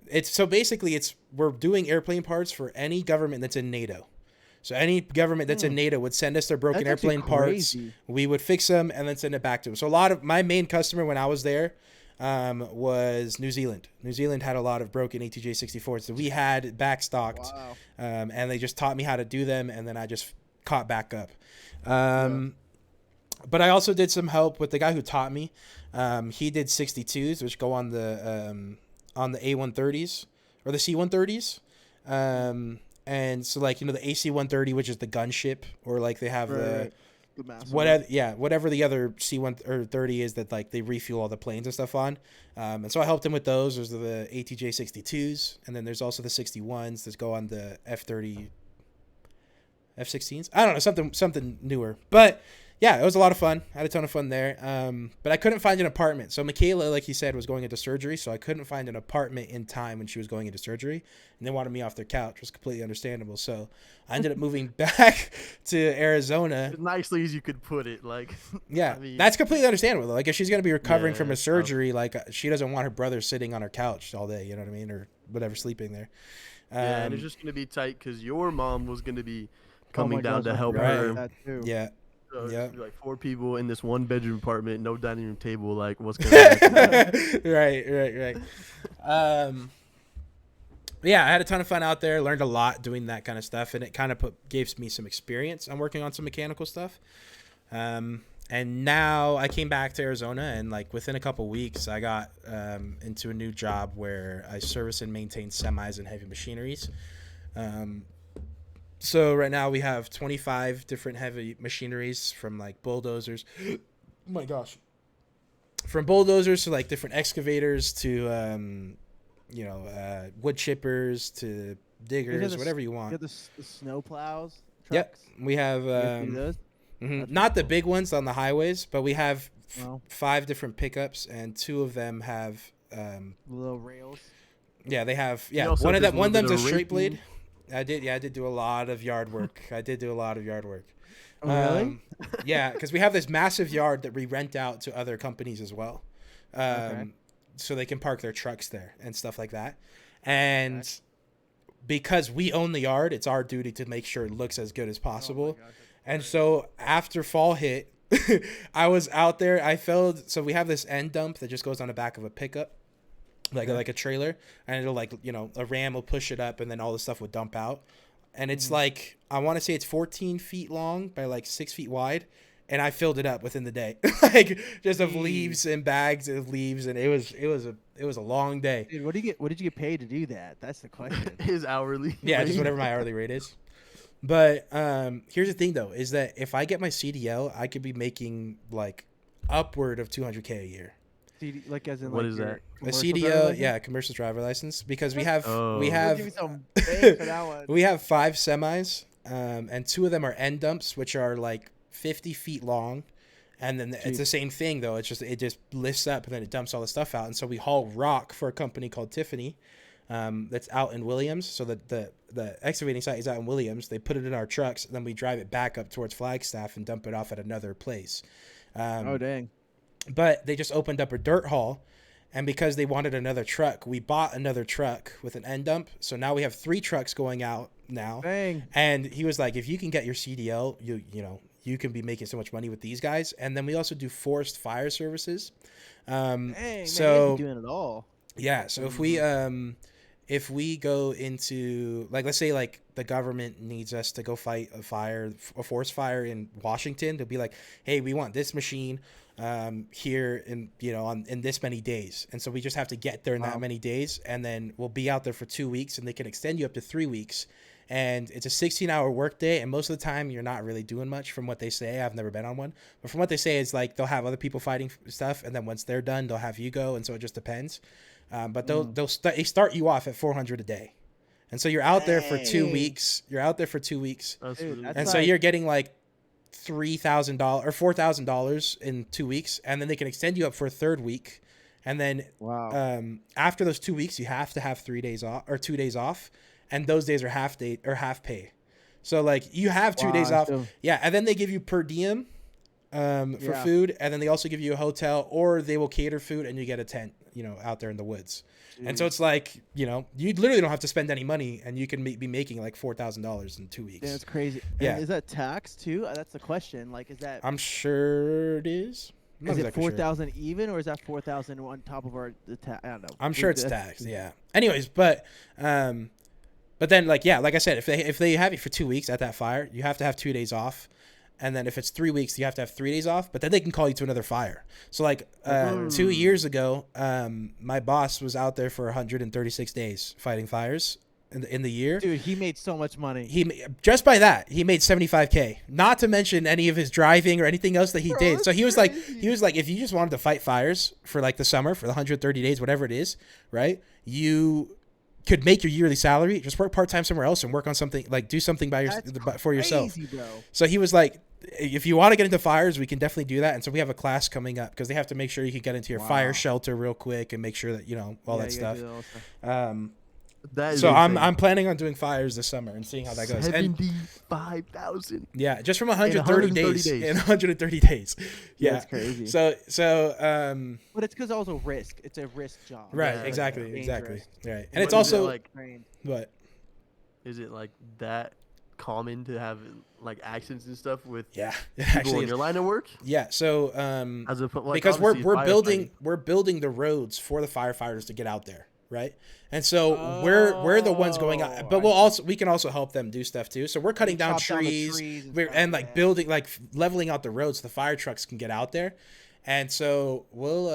we're doing airplane parts for any government that's in NATO. So any government that's in NATO would send us their broken That's actually airplane parts. crazy. We would fix them and then send it back to them. So a lot of my main customer when I was there was New Zealand. New Zealand had a lot of broken ATJ 64s that we had backstocked. Wow. And they just taught me how to do them, and then I just caught back up. But I also did some help with the guy who taught me. He did 62s, which go on the A130s or the C130s. And so like, the AC-130, which is the gunship, or like they have The massive whatever the other C1 or 30 is that like they refuel all the planes and stuff on. And so I helped him with those. There's the ATJ 62s, and then there's also the 61s that go on the F30, F16s. I don't know, something newer, but yeah, it was a lot of fun. I had a ton of fun there. But I couldn't find an apartment. So Michaela, like he said, was going into surgery. So I couldn't find an apartment in time when she was going into surgery. And they wanted me off their couch, which was completely understandable. So I ended up moving back to Arizona. As nicely as you could put it, like. Yeah, I mean, that's completely understandable. Though. Like if she's going to be recovering from a it's tough. surgery, like she doesn't want her brother sitting on her couch all day. You know what I mean? Or whatever, sleeping there. Yeah, and it's just gonna be tight because your mom was gonna be Oh coming my down gosh, to I help forgot her. about that too. Yeah. So it's Yeah. gonna be like 4 people in this 1-bedroom apartment, no dining room table. Like, what's gonna happen? Right. Yeah, I had a ton of fun out there. Learned a lot doing that kind of stuff, and it kind of gave me some experience on working on some mechanical stuff. And now I came back to Arizona, and like within a couple weeks, I got into a new job where I service and maintain semis and heavy machineries. So right now we have 25 different heavy machineries, from like bulldozers. Oh my gosh. from bulldozers to like different excavators to wood chippers to diggers, whatever you You want. have the snow plows Yep, trucks. we have You guys do those? That's not the pretty big ones on the highways, but we have Well, 5 different pickups, and 2 of them have little rails. yeah, they have also one of does them a one of little them's a bit of straight blade. raking. I did do a lot of yard work. Oh, really? Yeah, because we have this massive yard that we rent out to other companies as well, Okay. so they can park their trucks there and stuff like that. And because we own the yard, it's our duty to make sure it looks as good as possible. Oh my gosh, And so after fall hit, I was out there. I filled. So we have this end dump that just goes on the back of a pickup, like a trailer, and it'll a ram will push it up, and then all the stuff would dump out. And it's like, I want to say it's 14 feet long by like 6 feet wide, and I filled it up within the day, like just of leaves and bags of leaves, and it was a long day. Dude, what did you get paid to do that? That's the question. His hourly. Yeah, just whatever my hourly rate is. But here's the thing though, is that if I get my CDL, I could be making like upward of 200K a year. Like as in What like is your that? A commercial driver CDL, license? yeah, commercial driver license, because we have Oh. we We'll have Give me some bang for that one. we have 5 semis, and 2 of them are end dumps, which are like 50 feet long, and then it's the same thing though. It just lifts up and then it dumps all the stuff out, and so we haul rock for a company called Tiffany, that's out in Williams. So the excavating site is out in Williams. They put it in our trucks, and then we drive it back up towards Flagstaff and dump it off at another place. Oh dang. But they just opened up a dirt haul, and because they wanted another truck, we bought another truck with an end dump. So now we have 3 trucks going out now. Dang. And he was like, if you can get your CDL, you can be making so much money with these guys. And then we also do forest fire services. Dang, man, So you guys be doing it all. yeah, so if we go into, like, let's say like the government needs us to go fight a forest fire in Washington, to be like, hey, we want this machine here in this many days, and so we just have to get there in that many days, and then we'll be out there for 2 weeks, and they can extend you up to 3 weeks, and it's a 16-hour workday, and most of the time you're not really doing much, from what they say. I've never been on one, but from what they say, it's like they'll have other people fighting stuff, and then once they're done, they'll have you go, and so it just depends. But they start you off at $400 a day, and so you're out there for 2 weeks. That's Dude, really- that's And so like- you're getting like $3,000 or $4,000 in 2 weeks, and then they can extend you up for a third week, and then Wow. after those 2 weeks, you have to have 3 days off or 2 days off, and those days are half pay. So like you have 2 days off, so- yeah, and then they give you per diem for Yeah. food, and then they also give you a hotel, or they will cater food, and you get a tent, out there in the woods. And so it's like, you literally don't have to spend any money, and you can be making like $4,000 in 2 weeks. Yeah, it's crazy. Yeah. And is that tax too? That's the question. Like, is that I'm sure it is. I'm not is it exactly sure. 4,000 even, or is that 4,000 on top of the tax? I don't know. I'm sure it's That's- taxed. Yeah. Anyways, but then like I said, if they have you for 2 weeks at that fire, you have to have 2 days off. And then if it's 3 weeks, you have to have 3 days off. But then they can call you to another fire. So like 2 years ago, my boss was out there for 136 days fighting fires in the year. Dude, he made so much money. He just by that he made 75K. Not to mention any of his driving or anything else that he did. that's So he was crazy. like, if you just wanted to fight fires for like the summer for the 130 days, whatever it is, right? You could make your yearly salary, just work part-time somewhere else and work on something, like do something for yourself. Crazy, bro. So he was like, if you want to get into fires, we can definitely do that. And so we have a class coming up because they have to make sure you can get into your fire shelter real quick and make sure that all Yeah, that you gotta stuff. do all that stuff. That is So insane. I'm planning on doing fires this summer and seeing how that goes. And 75,000. yeah, just from 130 130 days. days. In 130 days. Yeah. That's crazy. So But it's because also risk. It's a risk job. right, Yeah, exactly, dangerous. exactly. Right. And But it's is it also like, Trained. what? is it like that common to have like accidents and stuff with Yeah. It people actually in is. your line of work? Yeah. So As a like, because obviously we're firefighting. building the roads for the firefighters to get out there, right? And so we're the ones going out, but we can also help them do stuff too. So we're cutting down chop down the trees, trees and we're stuff, and like yeah. building, like leveling out the roads so the fire trucks can get out there. And so we'll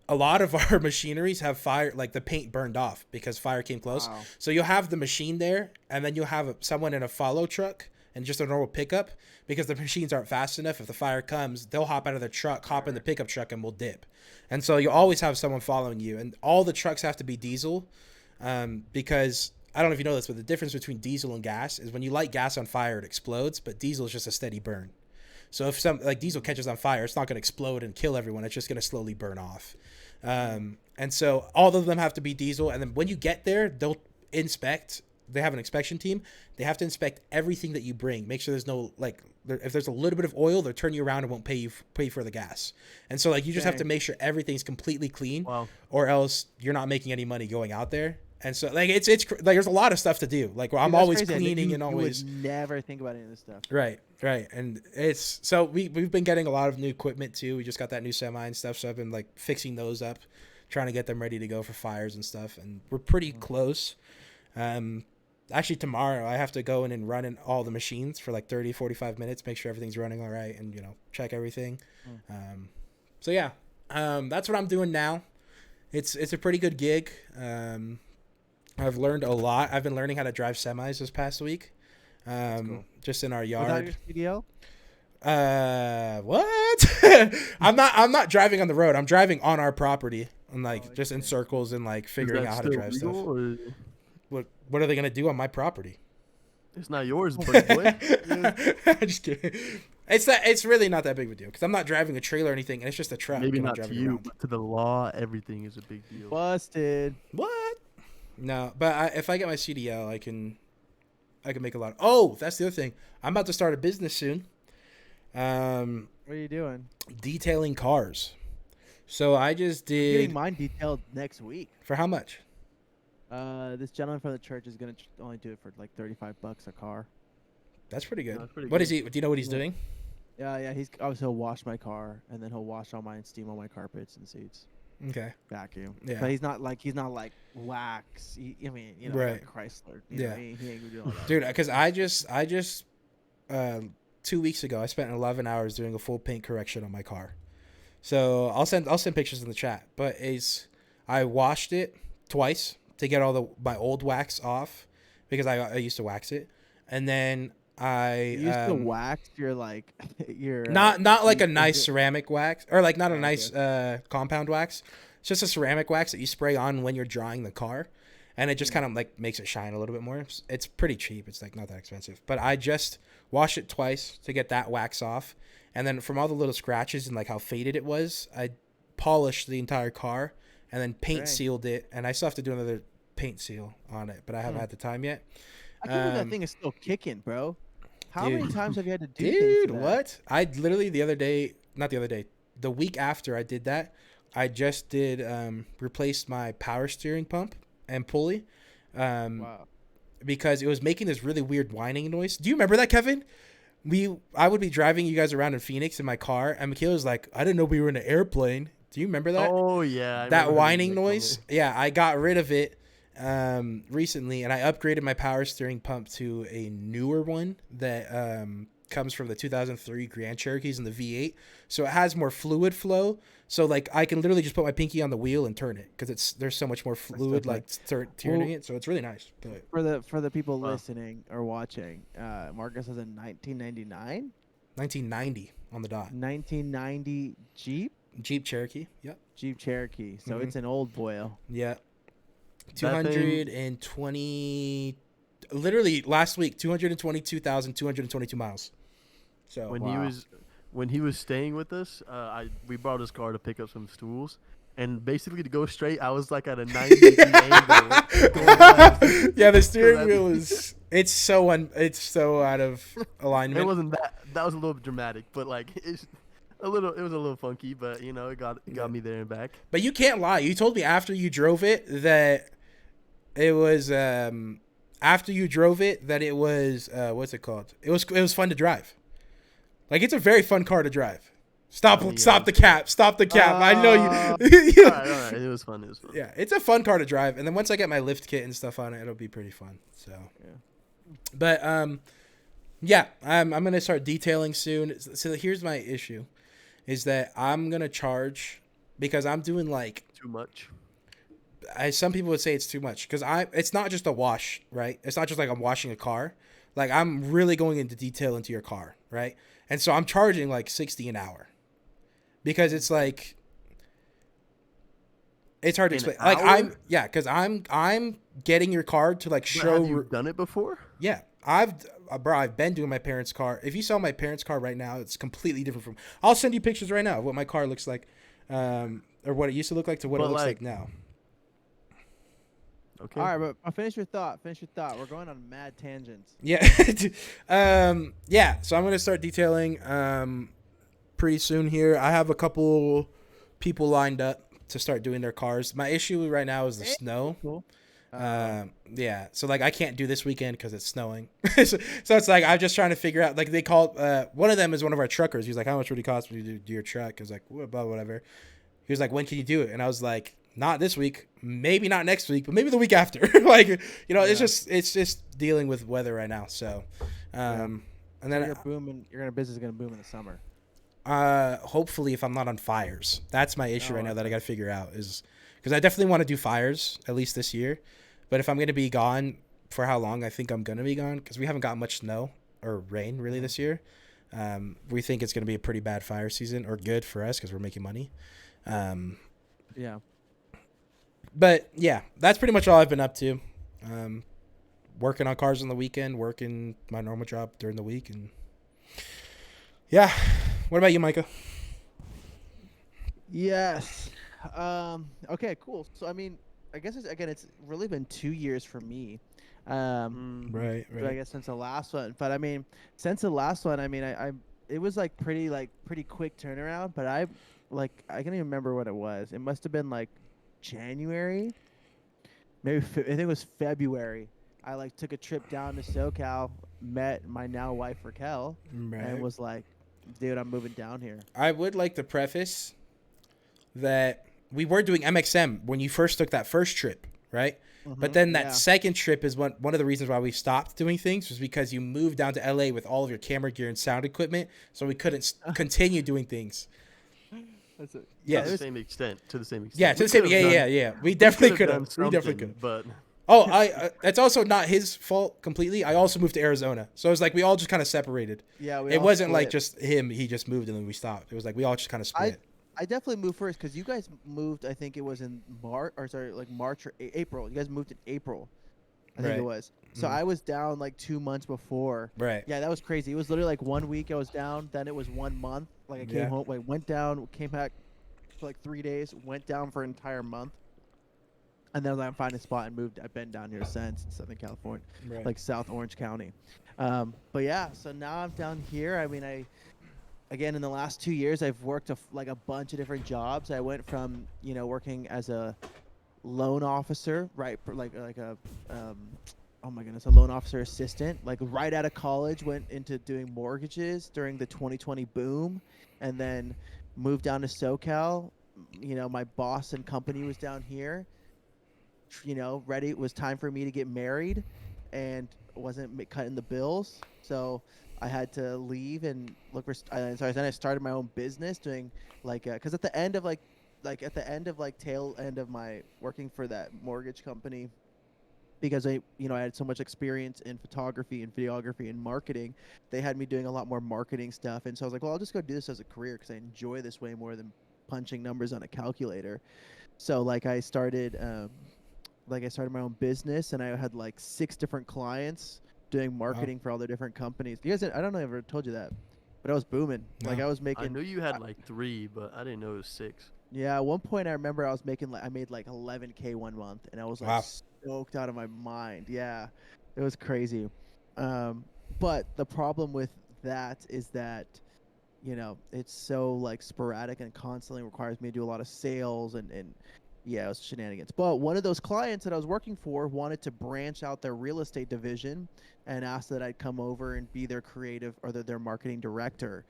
a lot of our machineries have fire, like the paint burned off because fire came close. Wow. So you'll have the machine there, and then you'll have someone in a follow truck and just a normal pickup, because the machines aren't fast enough. If the fire comes, they'll hop out of their truck, hop in the pickup truck, and we'll dip. And so you always have someone following you, and all the trucks have to be diesel, because I don't know if you know this, but the difference between diesel and gas is when you light gas on fire, it explodes, but diesel is just a steady burn. So if diesel catches on fire, it's not going to explode and kill everyone. It's just going to slowly burn off. And so all of them have to be diesel. And then when you get there, they'll inspect. They have an inspection team. They have to inspect everything that you bring. Make sure there's no, if there's a little bit of oil, they'll turn you around and won't pay for the gas. And so you just have to make sure everything's completely clean, or else you're not making any money going out there. And so it's there's a lot of stuff to do. I'm always crazy. cleaning and always. You would never think about any of this stuff. Right. And it's so we've been getting a lot of new equipment too. We just got that new semi and stuff, so I've been fixing those up, trying to get them ready to go for fires and stuff. And we're pretty close. Actually tomorrow I have to go in and run in all the machines for 30, 45 minutes, make sure everything's running all right, and check everything. So yeah, that's what I'm doing now. It's a pretty good gig. I've learned a lot. I've been learning how to drive semis this past week. Cool. Just in our yard. Without your CDL? What? I'm not driving on the road. I'm driving on our property and just in circles and figuring out how to drive stuff. Or? What are they gonna do on my property? It's not yours, buddy boy. Just kidding. It's really not that big of a deal because I'm not driving a trailer or anything, and it's just a truck. Maybe not to you, but to the law, everything is a big deal. Busted. What? No, but if I get my CDL, I can make a lot. Oh, that's the other thing. I'm about to start a business soon. What are you doing? Detailing cars. So I just did. I'm getting mine detailed next week. For how much? This gentleman from the church is gonna only do it for $35 a car. That's pretty good. That's pretty What good. is he? Do you know what he's doing? Yeah. He'll wash my car, and then he'll wash all my steam all my carpets and seats. Okay. Vacuum. Yeah. But he's not like wax. Right. Like Chrysler. Yeah. He ain't gonna do all that. Dude, because I just 2 weeks ago I spent 11 hours doing a full paint correction on my car. So I'll send pictures in the chat. But I washed it twice to get all my old wax off because I used to wax it, and then I You used to wax your your not like a nice ceramic wax or not a nice compound wax. It's just a ceramic wax that you spray on when you're drying the car, and it just kind of makes it shine a little bit more. It's pretty cheap. It's not that expensive. But I just washed it twice to get that wax off, and then from all the little scratches and how faded it was, I polished the entire car and then paint sealed it, and I still have to do another paint seal on it, but I haven't had the time yet. I can't believe that thing is still kicking, bro. How many times have you had to do Dude, things what? I literally the week after I did that, I just did replaced my power steering pump and pulley. Wow. Because it was making this really weird whining noise. Do you remember that, Kevin? I would be driving you guys around in Phoenix in my car, and Michaela was like, I didn't know we were in an airplane. Do you remember that? Oh, yeah. That whining noise? Yeah, I got rid of it recently, and I upgraded my power steering pump to a newer one that comes from the 2003 Grand Cherokees and the V8, so it has more fluid flow. So I can literally just put my pinky on the wheel and turn it because there's so much more fluid turning it, so it's really nice. But for the people listening or watching, Marcus has a 1999, 1990 on the dot. 1990 Jeep Cherokee. Yep. Jeep Cherokee. So it's an old boy. Yeah. 220. Literally last week, 222,222 miles. So when he was staying with us, we brought his car to pick up some stools, and basically to go straight, I was at a 90 degree angle. Yeah, the steering wheel it's so out of alignment. It wasn't that. That was a little dramatic, but it was a little funky, but it got me there and back. But you can't lie. You told me after you drove it that it was what's it called? It was fun to drive. It's a very fun car to drive. Stop the cap. I know you. All right. It was fun. Yeah, it's a fun car to drive. And then once I get my lift kit and stuff on it, it'll be pretty fun. So, yeah. But yeah, I'm gonna start detailing soon. So here's my issue, is that I'm gonna charge because I'm doing too much. Some people would say it's too much because it's not just a wash, right? It's not just I'm washing a car. Like I'm really going into detail into your car, right? And so I'm charging like 60 an hour because it's like it's hard to An explain. Like hour? because I'm getting your car to like But have show. you done it before? Yeah, I've been doing my parents' car. If you saw my parents' car right now, it's completely different from. I'll send you pictures right now of what my car looks like, or what it used to look like to what it But, looks like- like now. Okay. All right, but finish your thought. Finish your thought. We're going on mad tangents. Yeah, yeah. So I'm gonna start detailing pretty soon here. I have a couple people lined up to start doing their cars. My issue right now is the snow. Cool. Yeah, so like I can't do this weekend because it's snowing. So it's like I'm just trying to figure out. Like they called one of them is one of our truckers. He's like, "How much would it cost me to do your truck?" I was like, whatever. He was like, "When can you do it?" And I was like, "Not this week. Maybe not next week, but maybe the week after." Like it's just dealing with weather right now. So, and then Your business is gonna boom in the summer. hopefully if I'm not on fires. That's my issue right now that I okay. got to figure out is because I definitely want to do fires at least this year. But if I'm going to be gone for how long I think I'm going to be gone, because we haven't got much snow or rain really this year. We think it's going to be a pretty bad fire season, or good for us because we're making money. Yeah. But yeah, that's pretty much all I've been up to. Working on cars on the weekend, working my normal job during the week. And yeah. What about you, Micah? Yes. Okay. Cool. So I mean, I guess it's really been 2 years for me. Right. But I guess since the last one. But I mean, since the last one, I mean, I it was like pretty quick turnaround. But I can't even remember what it was. It must have been like January, maybe I think it was February. I like took a trip down to SoCal, met my now wife Raquel, and was like, "Dude, I'm moving down here." I would like to preface that we were doing MXM when you first took that first trip, right? But then that second trip is one of the reasons why we stopped doing things was because you moved down to LA with all of your camera gear and sound equipment, so we couldn't continue doing things. That's it. Yeah, To the same extent. yeah, to We the same. could've done- Yeah. We definitely could done have. We definitely something, could. But Oh, that's also not his fault completely. I also moved to Arizona, so it was like we all just kind of separated. Yeah, we It all wasn't like split. just him. He just moved and then we stopped. It was like we all just kind of split. I definitely moved first because you guys moved. I think it was in March like March or April. You guys moved in April, I think Right. it was. So Mhm. I was down like 2 months before. Right. Yeah, that was crazy. It was literally like 1 week I was down. Then it was 1 month. Like I came Yeah. home, like went down, came back for like 3 days, went down for an entire month, and then I was like, I'm finding a spot and moved. I've been down here since in Southern California, Right. like South Orange County. But yeah, so now I'm down here. I mean, again, in the last 2 years, I've worked like a bunch of different jobs. I went from working as a loan officer, right? Like a oh my goodness, a loan officer assistant. Like right out of college, went into doing mortgages during the 2020 boom, and then moved down to SoCal. My boss and company was down here. Ready. It was time for me to get married, and wasn't cutting the bills. So I had to leave and look for. So then I started my own business doing because at the end of tail end of my working for that mortgage company, because I had so much experience in photography and videography and marketing, they had me doing a lot more marketing stuff. And so I was like, well, I'll just go do this as a career because I enjoy this way more than punching numbers on a calculator. So I started my own business, and I had like 6 different clients doing marketing for all the different companies. You guys, I don't know if I ever told you that, but I was booming. Like No. I was I making. knew you had like 3, but I didn't know it was 6. Yeah, at one point I remember I made like 11K 1 month, and I was like Wow. stoked out of my mind. Yeah, it was crazy. But the problem with that is that it's so like sporadic and constantly requires me to do a lot of sales and yeah, it was shenanigans. But one of those clients that I was working for wanted to branch out their real estate division and asked that I'd come over and be their creative or their marketing director,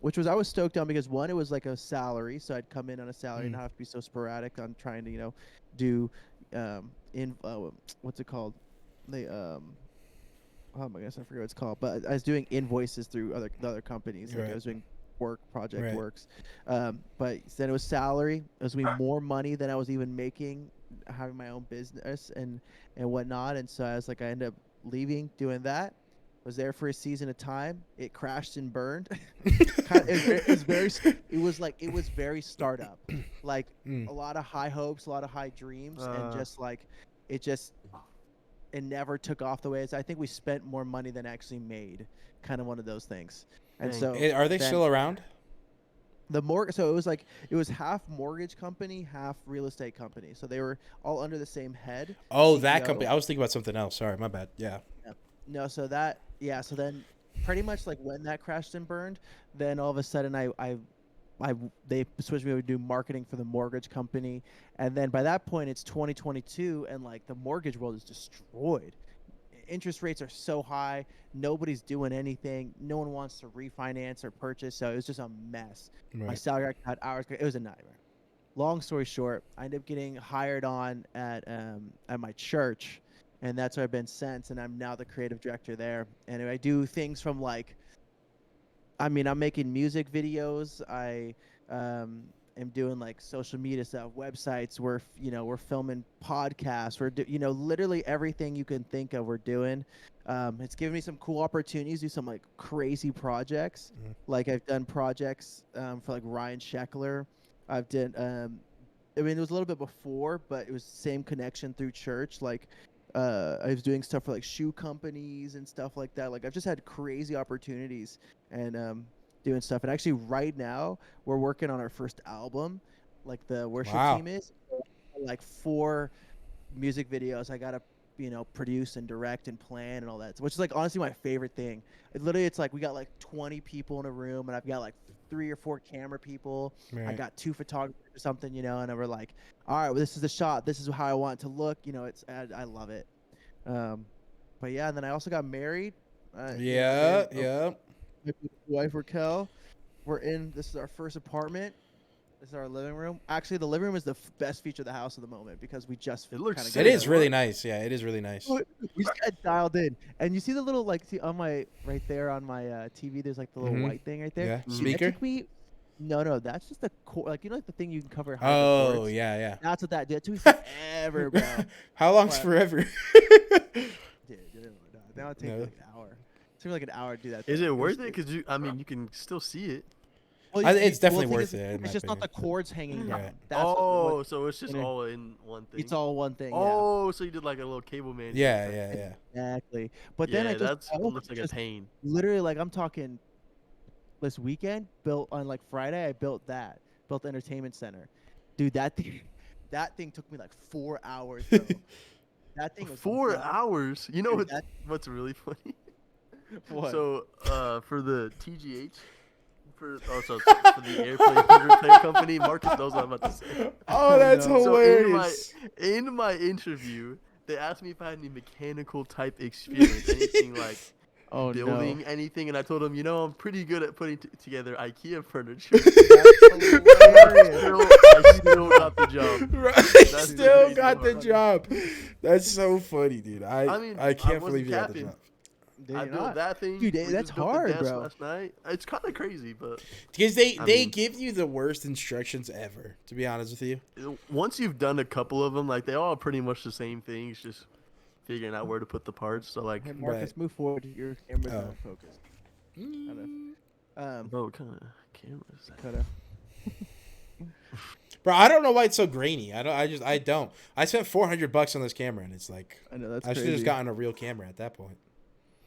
which I was stoked on because one, it was like a salary, so I'd come in on a salary and not have to be so sporadic on trying to do what's it called, oh my goodness, I forget what it's called, but I was doing invoices through other companies. Like I was doing project works. But then it was salary. It was more money than I was even making having my own business and whatnot. And so I was like, I ended up leaving, doing that. Was there for a season of time. It crashed and burned. It was very startup, like Mm. a lot of high hopes, a lot of high dreams, and just like it never took off the way. I think we spent more money than actually made. Kind of one of those things. And Dang. so Are they still around? so it was half mortgage company, half real estate company. So they were all under the same head. Oh, that CEO. company. I was thinking about something else. Sorry, my bad. Yeah. No, so then pretty much like when that crashed and burned, then all of a sudden they switched me to do marketing for the mortgage company, and then by that point it's 2022 and like the mortgage world is destroyed. Interest rates are so high, nobody's doing anything, no one wants to refinance or purchase, so it was just a mess. Right. My salary got cut, hours, it was a nightmare. Long story short, I ended up getting hired on at my church, and that's where I've been since, and I'm now the creative director there. And I do things from like, I'm making music videos. I am doing like social media stuff, websites. We're filming podcasts. We're literally everything you can think of. We're doing. It's given me some cool opportunities to do some like crazy projects. Like I've done projects for like Ryan Sheckler. I've done. It was a little bit before, but it was same connection through church. Like I was doing stuff for like shoe companies and stuff like that. Like I've just had crazy opportunities and doing stuff. And actually right now we're working on our first album. Like the worship team is like 4 music videos. I got to, produce and direct and plan and all that, which is like honestly my favorite thing. It's like we got like 20 people in a room and I've got like 3 or 4 camera people. Right. I got 2 photographers or something, and we're like, all right, well, this is the shot. This is how I want it to look. I love it. But yeah, and then I also got married. Yeah. My wife Raquel. This is our first apartment. This is our living room. Actually, the living room is the best feature of the house at the moment because we just It is really nice. Yeah, it is really nice. We just got dialed in, and you see the little on my right there on my TV. There's like the little white thing right there. Yeah, speaker. That took me. No, that's just the cord. Like like the thing you can cover. Oh cords. yeah. That's what that did. It took me forever, bro. How long's forever? Dude, now it takes like an hour. It took me like an hour to do that. Is it worth it? Because you can still see it. Well, it's definitely worth it. It's just not the cords hanging down. Right. So it's just all in one thing. It's all one thing. Oh, so you did like a little cable man. Yeah. Exactly. But then it looks like a pain. Literally, like I'm talking. This weekend, built on like Friday, I built the entertainment center. Dude, that thing took me like 4 hours, bro. That thing was 4 hours. You know what's really funny? What? So for the TGH. For the airplane company, Marcus knows what I'm about to say. Oh, that's hilarious. So in my interview, they asked me if I had any mechanical type experience, anything like building anything, and I told them, I'm pretty good at putting together IKEA furniture. I still got the job. Right, still got the job. That's so funny, dude. I can't believe you got the job. I built that thing. Dude, that's hard, bro. Last night. It's kind of crazy, but because they give you the worst instructions ever. To be honest with you, once you've done a couple of them, like they all are pretty much the same things, just figuring out where to put the parts. So like, hey, Marcus, move forward. Your camera's not focused. What kind of camera is that? Kinda. Bro, I don't know why it's so grainy. I don't. I spent $400 on this camera, and it's like I know that's. I should have just gotten a real camera at that point.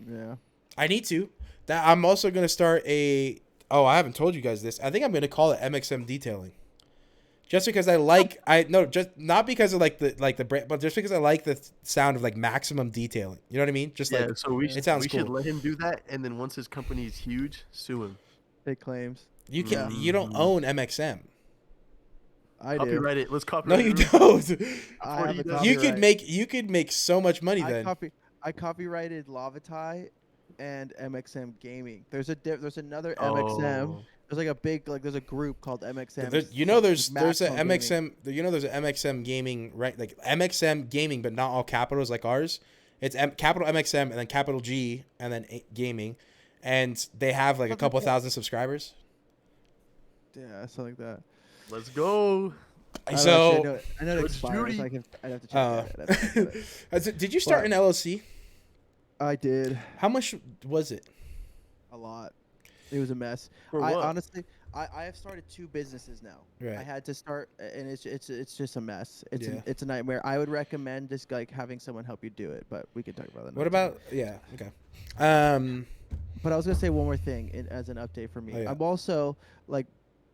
Yeah. I need to. I'm also gonna start I haven't told you guys this. I think I'm gonna call it MXM detailing. Just because just not because of like the brand, but just because I like the sound of like maximum detailing. You know what I mean? Just like so we it sounds cool. should let him do that, and then once his company is huge, sue him. Take claims. You can. You don't own MXM. I do. Copyright it. Let's copyright. No, you don't. You could make so much money then. I copyrighted Lavatai and MXM Gaming. There's another MXM. There's like a big there's a group called MXM. There's an MXM. There's an MXM Gaming, right? Like MXM Gaming, but not all capitals like ours. It's capital MXM and then capital G and then Gaming, and they have like a couple thousand subscribers. Yeah, something like that. Let's go. I know it expires. I'd have to check it. Did you start an LLC? I did How much was it? a lot. It was a mess. For I what? honestly, I have started 2 businesses now. I Right. had to start, and it's just a mess. Yeah. It's a nightmare. I would recommend just like having someone help you do it, but we could talk about that. What another time. about? Yeah. Okay. Um. But I was gonna say one more thing as an update for me. Oh, yeah. I'm also like,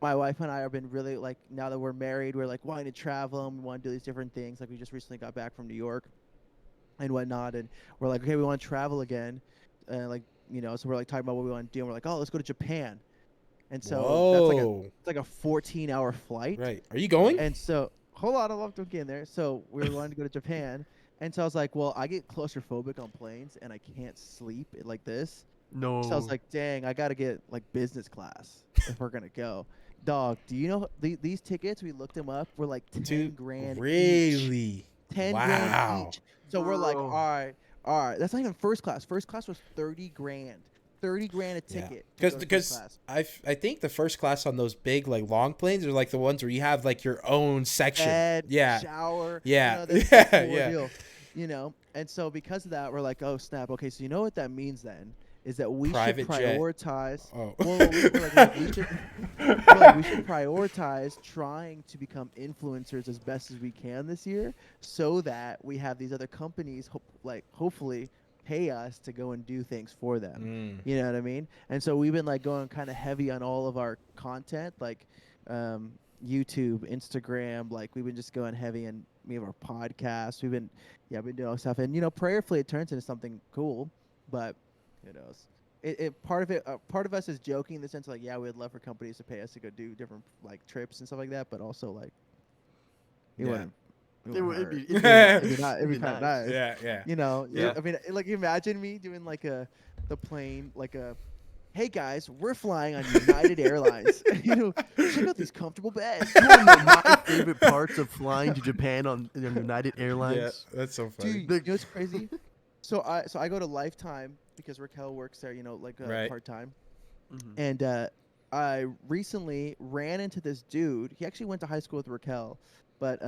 my wife and I have been really like, now that we're married, we're like wanting to travel and we want to do these different things. Like we just recently got back from New York and whatnot, and we're like, okay, we want to travel again, and like so we're like talking about what we want to do, and we're like, oh, let's go to Japan, and so that's like Whoa. it's like a 14-hour flight, Right. Are you going? and so hold on, I'll get in there. So we were wanting to go to Japan, and so I was like, well, I get claustrophobic on planes, and I can't sleep like this. No. So I was like, dang, I gotta get like business class if we're gonna go. Dog, do you know these tickets? We looked them up. Were like 10 grand each. Really? 10 Wow. grand each. So we're like, Bro. all right. That's not even first class. First class was 30 grand. 30 grand a Yeah. ticket. to go to first Because class. I think the first class on those big like long planes are like the ones where you have like your own section. Bed, Yeah. shower. Yeah. That's Yeah, the whole yeah. deal. And so because of that, we're like, oh snap. Okay, so you know what that means then is that we Private should jet. prioritize. Oh. Well, we should prioritize trying to become influencers as best as we can this year, so that we have these other companies hopefully pay us to go and do things for them. Mm. You know what I mean? And so we've been like going kind of heavy on all of our content, like YouTube, Instagram. Like we've been just going heavy, and we have our podcast. We've been doing all stuff, and prayerfully it turns into something cool, but who knows? Part of us is joking in the sense like, yeah, we'd love for companies to pay us to go do different like trips and stuff like that, but also like it Yeah. wouldn't. It'd be It'd be kind of nice. Yeah, yeah. Yeah. I mean, like imagine me doing like the plane like hey guys, we're flying on United Airlines. Check out these comfortable beds. One of my favorite parts of flying to Japan on United Yeah, Airlines. that's so funny. Dude, you know what's crazy? So I go to Lifetime because Raquel works there, like Right. part time. Mhm. And I recently ran into this dude. He actually went to high school with Raquel, but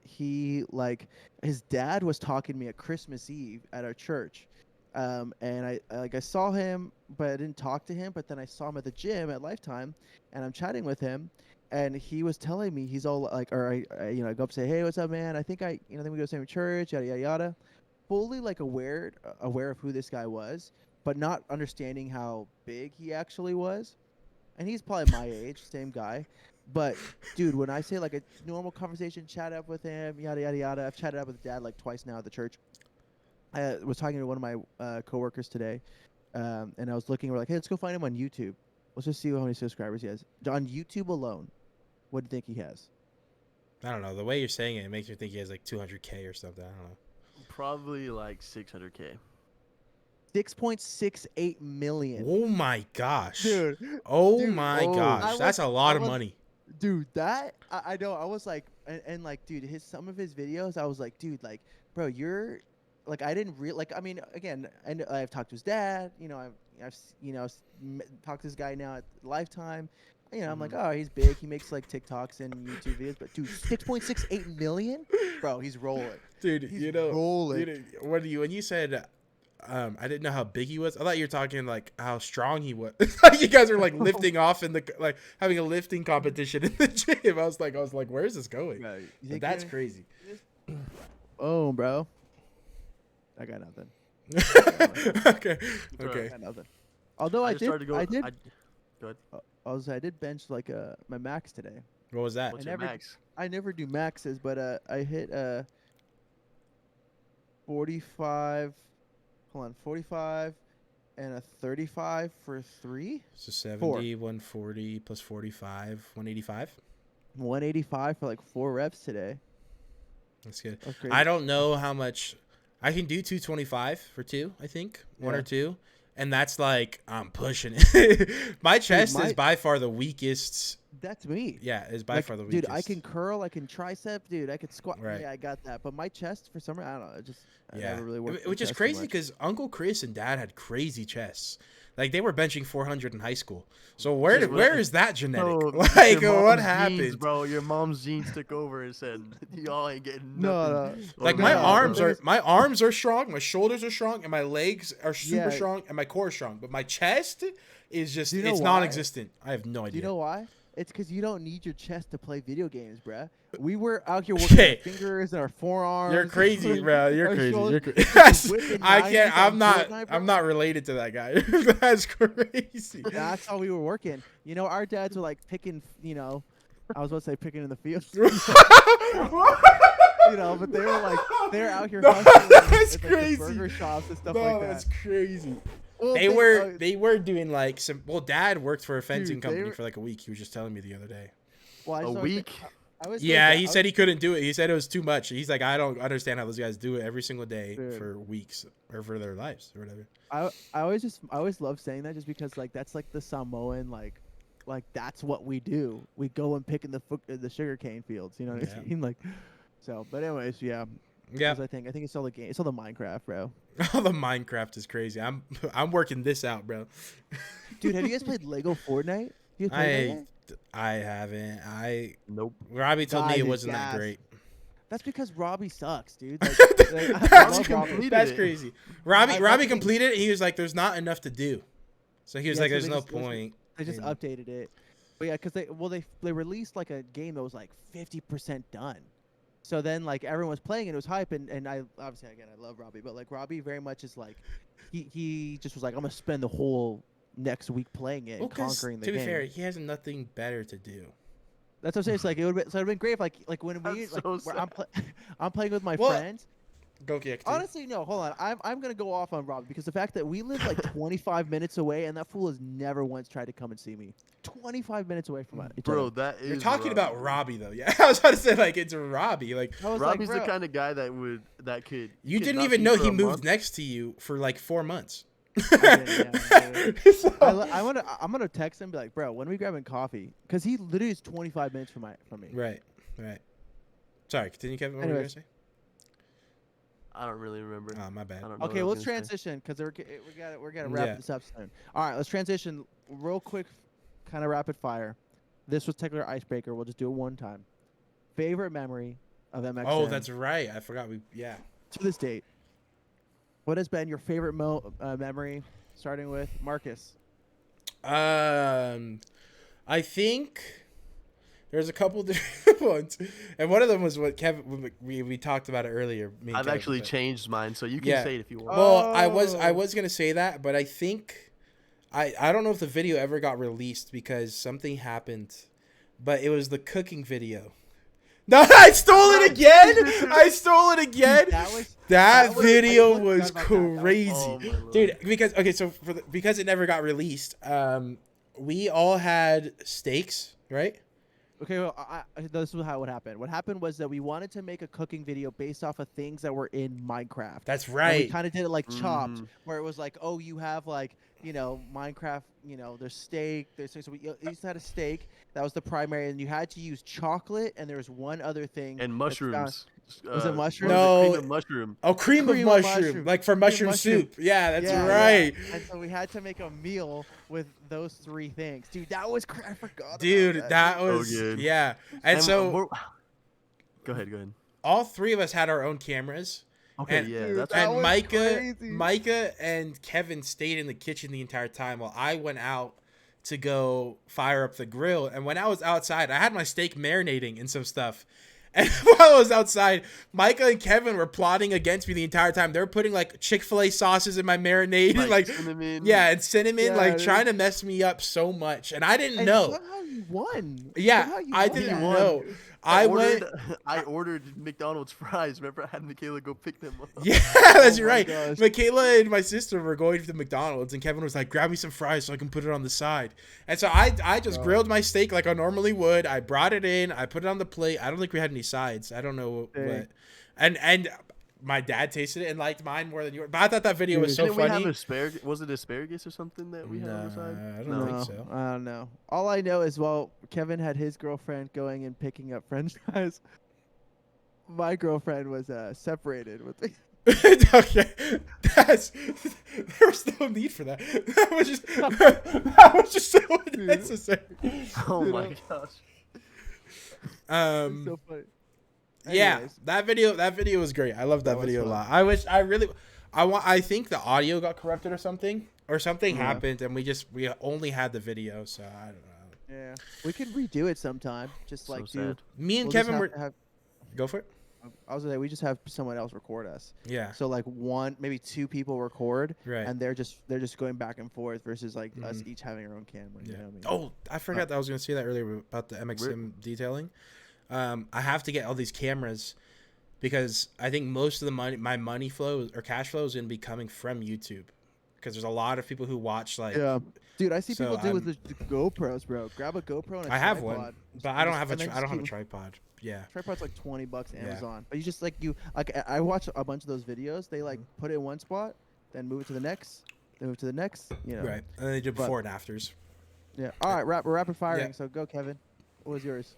he like his dad was talking to me at Christmas Eve at our church, and I saw him, but I didn't talk to him. But then I saw him at the gym at Lifetime, and I'm chatting with him, and he was telling me he's all like, or I go up and say, hey, what's up, man? I think I think we go to the same church, yada yada yada. Fully like aware of who this guy was, but not understanding how big he actually was. And he's probably my age, same guy. But dude, when I say like a normal conversation, chat up with him, yada yada yada. I've chatted up with Dad like twice now at the church. I was talking to one of my coworkers today, and I was looking. We're like, hey, let's go find him on YouTube. Let's just see how many subscribers he has on YouTube alone. What do you think he has? I don't know. The way you're saying it makes me think he has like 200K or something. I don't know. Probably like 600K. 6.68 million. Oh my gosh. Dude. Oh Dude, my oh. gosh. That's a lot of money. Dude, that I know. I was like, and like, dude, some of his videos, I was like, dude, like, bro, you're like, I didn't like. I mean, again, I've talked to his dad. I've talked to this guy now at Lifetime. I'm like, oh, he's big. He makes like TikToks and YouTube videos. But dude, 6.68 million, bro, he's rolling. Dude, He's rolling. When you said I didn't know how big he was. I thought you were talking like how strong he was. You guys are like lifting off in the like having a lifting competition in the gym. I was like, where is this going? Bro, you But think that's you're- crazy. Oh, bro, I got nothing. Okay. I Okay. got nothing. Although I just started to go. I did. Go ahead. I did bench like my max today. What was that? What's I your never- max? I never do maxes, but I hit 45. Hold on, 45 and a 35 for 3. So 70, 140 plus 45, 185. 185 for like 4 reps today. That's good. That's crazy. I don't know how much I can do 225 for 2, I think. 1 Yeah. or 2. And that's like I'm pushing it. My chest my- is by far the weakest That's me. Yeah, is by Like, far the dude, weakest. I can curl, I can tricep, dude, I can squat. Right. Yeah, I got that. But my chest, for some reason, I don't know. I Yeah, never really worked. which my is chest too crazy much. because Uncle Chris and Dad had crazy chests. Like they were benching 400 in high school. So where is that genetic? Oh, Like your what mom's happened? Genes, bro, your mom's genes took over and said, "Y'all ain't getting No, nothing." no. Like Or my No, arms the are thing is- my arms are strong, my shoulders are strong, and my legs are super Yeah. strong, and my core is strong. But my chest is just Do you know it's why? non-existent. I have no Do idea. you know why? It's because you don't need your chest to play video games, bruh. We were out here working Okay. our fingers and our forearms. You're crazy, bro. You're our crazy. shoulders. You're Just crazy. whipping I 90s can't. on Fortnite, bro. I'm not related to that guy. That's crazy. That's how we were working. You know, our dads were like picking. You know, I was about to say picking in the fields. You know, but they were out here No, hustling that's at, like, crazy. the burger shops and stuff No, like that's that. crazy. Well, They were doing like some. Well, Dad worked for a fencing Dude, they company were- for like a week. He was just telling me the other day. well, I A just always week? think- I always Yeah, think he that- said he couldn't do it. He said it was too much. He's like, I don't understand how those guys do it every single day Dude. for weeks or for their lives or whatever. I always love saying that just because like that's like the Samoan like that's what we do. We go and pick in the sugarcane fields. You know what Yeah. I mean? Like, so. But anyways, yeah. Yeah, 'Cause I think it's all the game. It's all the Minecraft, bro. all the Minecraft is crazy. I'm working this out, bro. Dude, have you guys played Lego Fortnite? You played that? I haven't. Nope. Robbie told me Guys, it it's wasn't that gas. great. That's because Robbie sucks, dude. Like, I love Robbie. completed That's it. crazy. Robbie I Robbie think- completed it. He was like, "There's not enough to do," so he was Yeah, like, so "There's they no just- point." They just in- updated it. But yeah, because they released like a game that was like 50% done. So then like everyone was playing and it was hype and I obviously again I love Robbie, but like Robbie very much is like he just was like I'm gonna spend the whole next week playing it Well, and 'cause conquering the to be game. fair, he has nothing better to do. That's what I'm saying. It's like it would been great if like when we That's like so where I'm playing with my Well, friends. Go kick. Honestly, no, hold on. I'm gonna go off on Robbie because the fact that we live like 25 minutes away and that fool has never once tried to come and see me. 25 minutes away from each Bro, other. that is. You're talking Robbie. about Robbie though. Yeah, I was about to say like it's Robbie. Like I was Robbie's like, the bro, kind of guy that could. you could didn't not even see know for he a moved month. next to you for like 4 months. I did, yeah. So- I'm gonna text him and be like, bro, when are we grabbing coffee? Because he literally is 25 minutes from me. Right. Sorry, continue, Kevin. What were you gonna Anyways. say? I don't really remember. Oh, my bad. I don't know Okay, what I well, was let's gonna say. transition because we're gonna wrap Yeah. this up soon. All right, let's transition real quick, kind of rapid fire. This was technically our icebreaker. We'll just do it one time. Favorite memory of MXM Oh, that's right. I forgot yeah. to this date. What has been your favorite memory? Starting with Marcus. I think there's a couple different ones, and one of them was what Kevin we talked about it earlier. Me and I've Kevin, actually but- changed mine, so you can Yeah. say it if you want. Well, I Oh. was gonna say that, but I think I don't know if the video ever got released because something happened, but it was the cooking video. No, I stole it again. I stole it again. That That was- video I was forgot about that. That was- crazy, Oh, my Lord. dude. Because okay, so because it never got released, we all had steaks, right? Okay, well, this is how it happened. What happened was that we wanted to make a cooking video based off of things that were in Minecraft. That's And we right. kind of did it like Chopped, Mhm. where it was like, oh, you have like, Minecraft, there's steak, so we used to have a steak. That was the primary, and you had to use chocolate, and there was one other thing. And that's found- mushrooms. Was it mushrooms? No. Cream of mushroom. Oh, cream of mushroom, like for mushroom mushroom. soup. Yeah, that's Yeah, right. yeah. And so we had to make a meal with those three things. Dude, that was I forgot. Dude, about that So was good. yeah. And so we're- go ahead. all three of us had our own cameras. Okay, And- yeah, Dude, that's that And was crazy. Micah and Kevin stayed in the kitchen the entire time while I went out to go fire up the grill. And when I was outside, I had my steak marinating in some stuff. And while I was outside, Micah and Kevin were plotting against me the entire time. They were putting like Chick-fil-A sauces in my marinade, like cinnamon. yeah, and cinnamon, Yeah, like dude. trying to mess me up so much. And I didn't And know. somehow you won. Yeah, Somehow you I won didn't that. know. I went. I ordered McDonald's fries. Remember, I had Michaela go pick them up. Yeah, that's Oh my right. gosh. Michaela and my sister were going to McDonald's, and Kevin was like, "Grab me some fries so I can put it on the side." And so I just grilled my steak like I normally would. I brought it in. I put it on the plate. I don't think we had any sides. I don't know Dang. what. And my dad tasted it and liked mine more than yours. But I thought that video was so Didn't we funny. have asparagus? Was it asparagus or something that we had on the side? I don't No. think so. I don't know. All I know is, well, Kevin had his girlfriend going and picking up French fries. My girlfriend was separated with me. Okay, there was no need for that. That was just so unnecessary. Oh You my know? gosh. It's so funny. Yeah, Anyways. that video was great. I love that That was video a fun. lot. I think the audio got corrupted or something Yeah. happened and we only had the video, so I don't know. Yeah, we could redo it sometime. Just So like sad. Me and we'll just Kevin have were to have- go for it. I was gonna say we just have someone else record us. Yeah, So like maybe two people record, right. and they're just going back and forth versus like us Mhm. each having our own camera. You Yeah. know what I mean? Oh, I forgot that I was going to say that earlier about the MXM detailing. I have to get all these cameras because I think most of my money flow or cash flow is going to be coming from YouTube because there's a lot of people who watch like. Yeah, dude, I see so people do with the GoPros, bro. Grab a GoPro and a I have tripod, one, but I don't just- have and then I just don't have a keep- tripod. Yeah. Tripod's like $20 Yeah. Amazon, but you just like I watch a bunch of those videos. They like put it in one spot, then move it to the next, then move to the next. You know. Right, and then they do But- before and afters. Yeah. All right, we're rapid firing. Yeah. So go, Kevin. What was yours?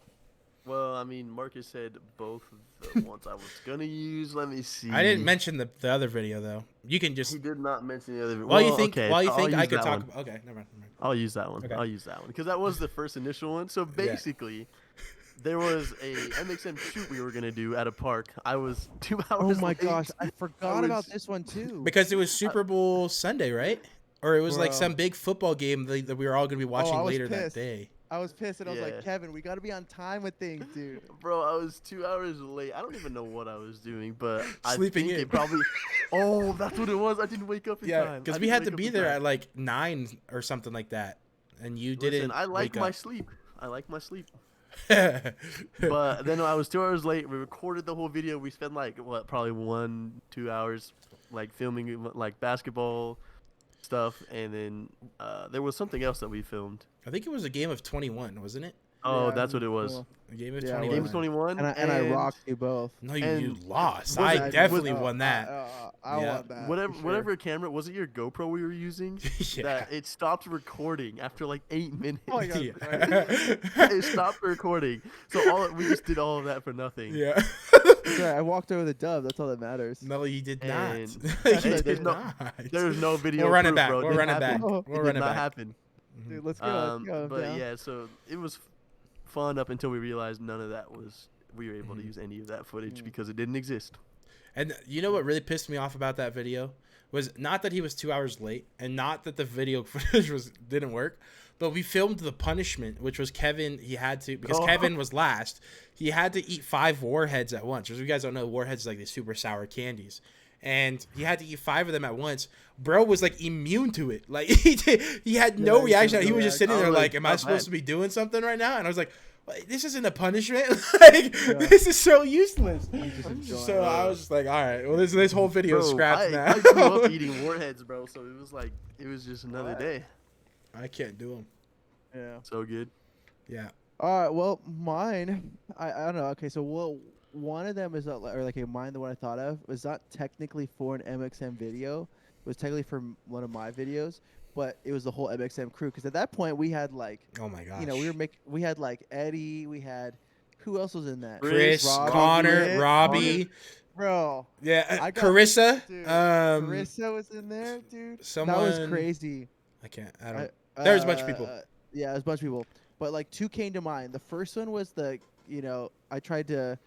Well, I mean, Marcus said both of the ones I was gonna use. Let me see. I didn't mention the other video though. You can just He did not mention the other. while you well, think okay, while you I'll think I use could that talk. one. Okay, never mind. I'll use that one. Okay. I'll use that one because that was the first initial one. So basically, there was a MXM shoot we were gonna do at a park. I was 2 Oh hours. my late. gosh, I forgot about was- this one too. Because it was Super Bowl Sunday, right? Or it was like Bro. some big football game that we were all gonna be watching I was later that pissed. day. I was pissed and I was Yeah. like, Kevin, we got to be on time with things, dude. Bro, I was 2 hours late. I don't even know what I was doing, but Sleeping I think in. it probably. Oh, that's what it was. I didn't wake up in Yeah, time. because I we didn't had to wake up be in there time. at like 9 or something like that, and you Listen, didn't. I like wake my up. sleep. I like my sleep. But But then I was 2 hours late. We recorded the whole video. We spent like probably 1-2 hours like filming like basketball stuff, and then there was something else that we filmed. I think it was a game of 21, wasn't it? Oh, Yeah, that's what it was. cool. A game of Yeah, it 21. Game of 21, And I rocked you both. No, you and lost. was I it- definitely was- won that. I Yeah. won that. for Whatever, sure. whatever camera was it? Your GoPro we were using Yeah. that it stopped recording after like 8 minutes. Oh my God. Yeah. It stopped recording. So we just did all of that for nothing. Yeah. Sorry, I walked over the dub. That's all that matters. No, you did not. And- You Hey, did there's no- not. There's no video. We'll run it proof, back. bro. We'll It run it didn't back. happen. Oh. We'll It run did it not back. happen. Dude, let's go. Let's go. I'm But down. yeah, so it was fun up until we realized none of that was. We were able to use any of that footage because it didn't exist. And you know what really pissed me off about that video was not that he was 2 hours late and not that the video footage didn't work, but we filmed the punishment, which was Kevin. He had to, because Kevin was last, he had to eat 5 warheads at once. As you guys don't know, warheads are like these super sour candies. And he had to eat 5 of them at once. Bro was like immune to it. Like he had no he reaction. had He no was just sitting there reaction. like, am I Not supposed bad. to be doing something right now? And I was like, this isn't a punishment. Like, this is so useless. enjoying So it. I was just like, all right, well, this whole video is Bro, scrapped now. I grew up eating warheads, bro. So it was like it was just another day. I can't do them. Yeah. So good. Yeah. All right. Well, mine. I don't know. Okay. So one of them is or like mine. The one I thought of was not technically for an MXM video. It was technically from one of my videos, but it was the whole MXM crew. Because at that point we had like, Oh my gosh. you know, we had like Eddie. We had who else was in that? Chris, Robbie, Connor, Britt, Robbie. Bro. Yeah. I got- Carissa. Dude, Um. Carissa was in there, dude. That someone. was crazy. I can't. I don't. There's a bunch of people. Yeah, there's a bunch of people. But like 2 came to mind. The first one was I tried to,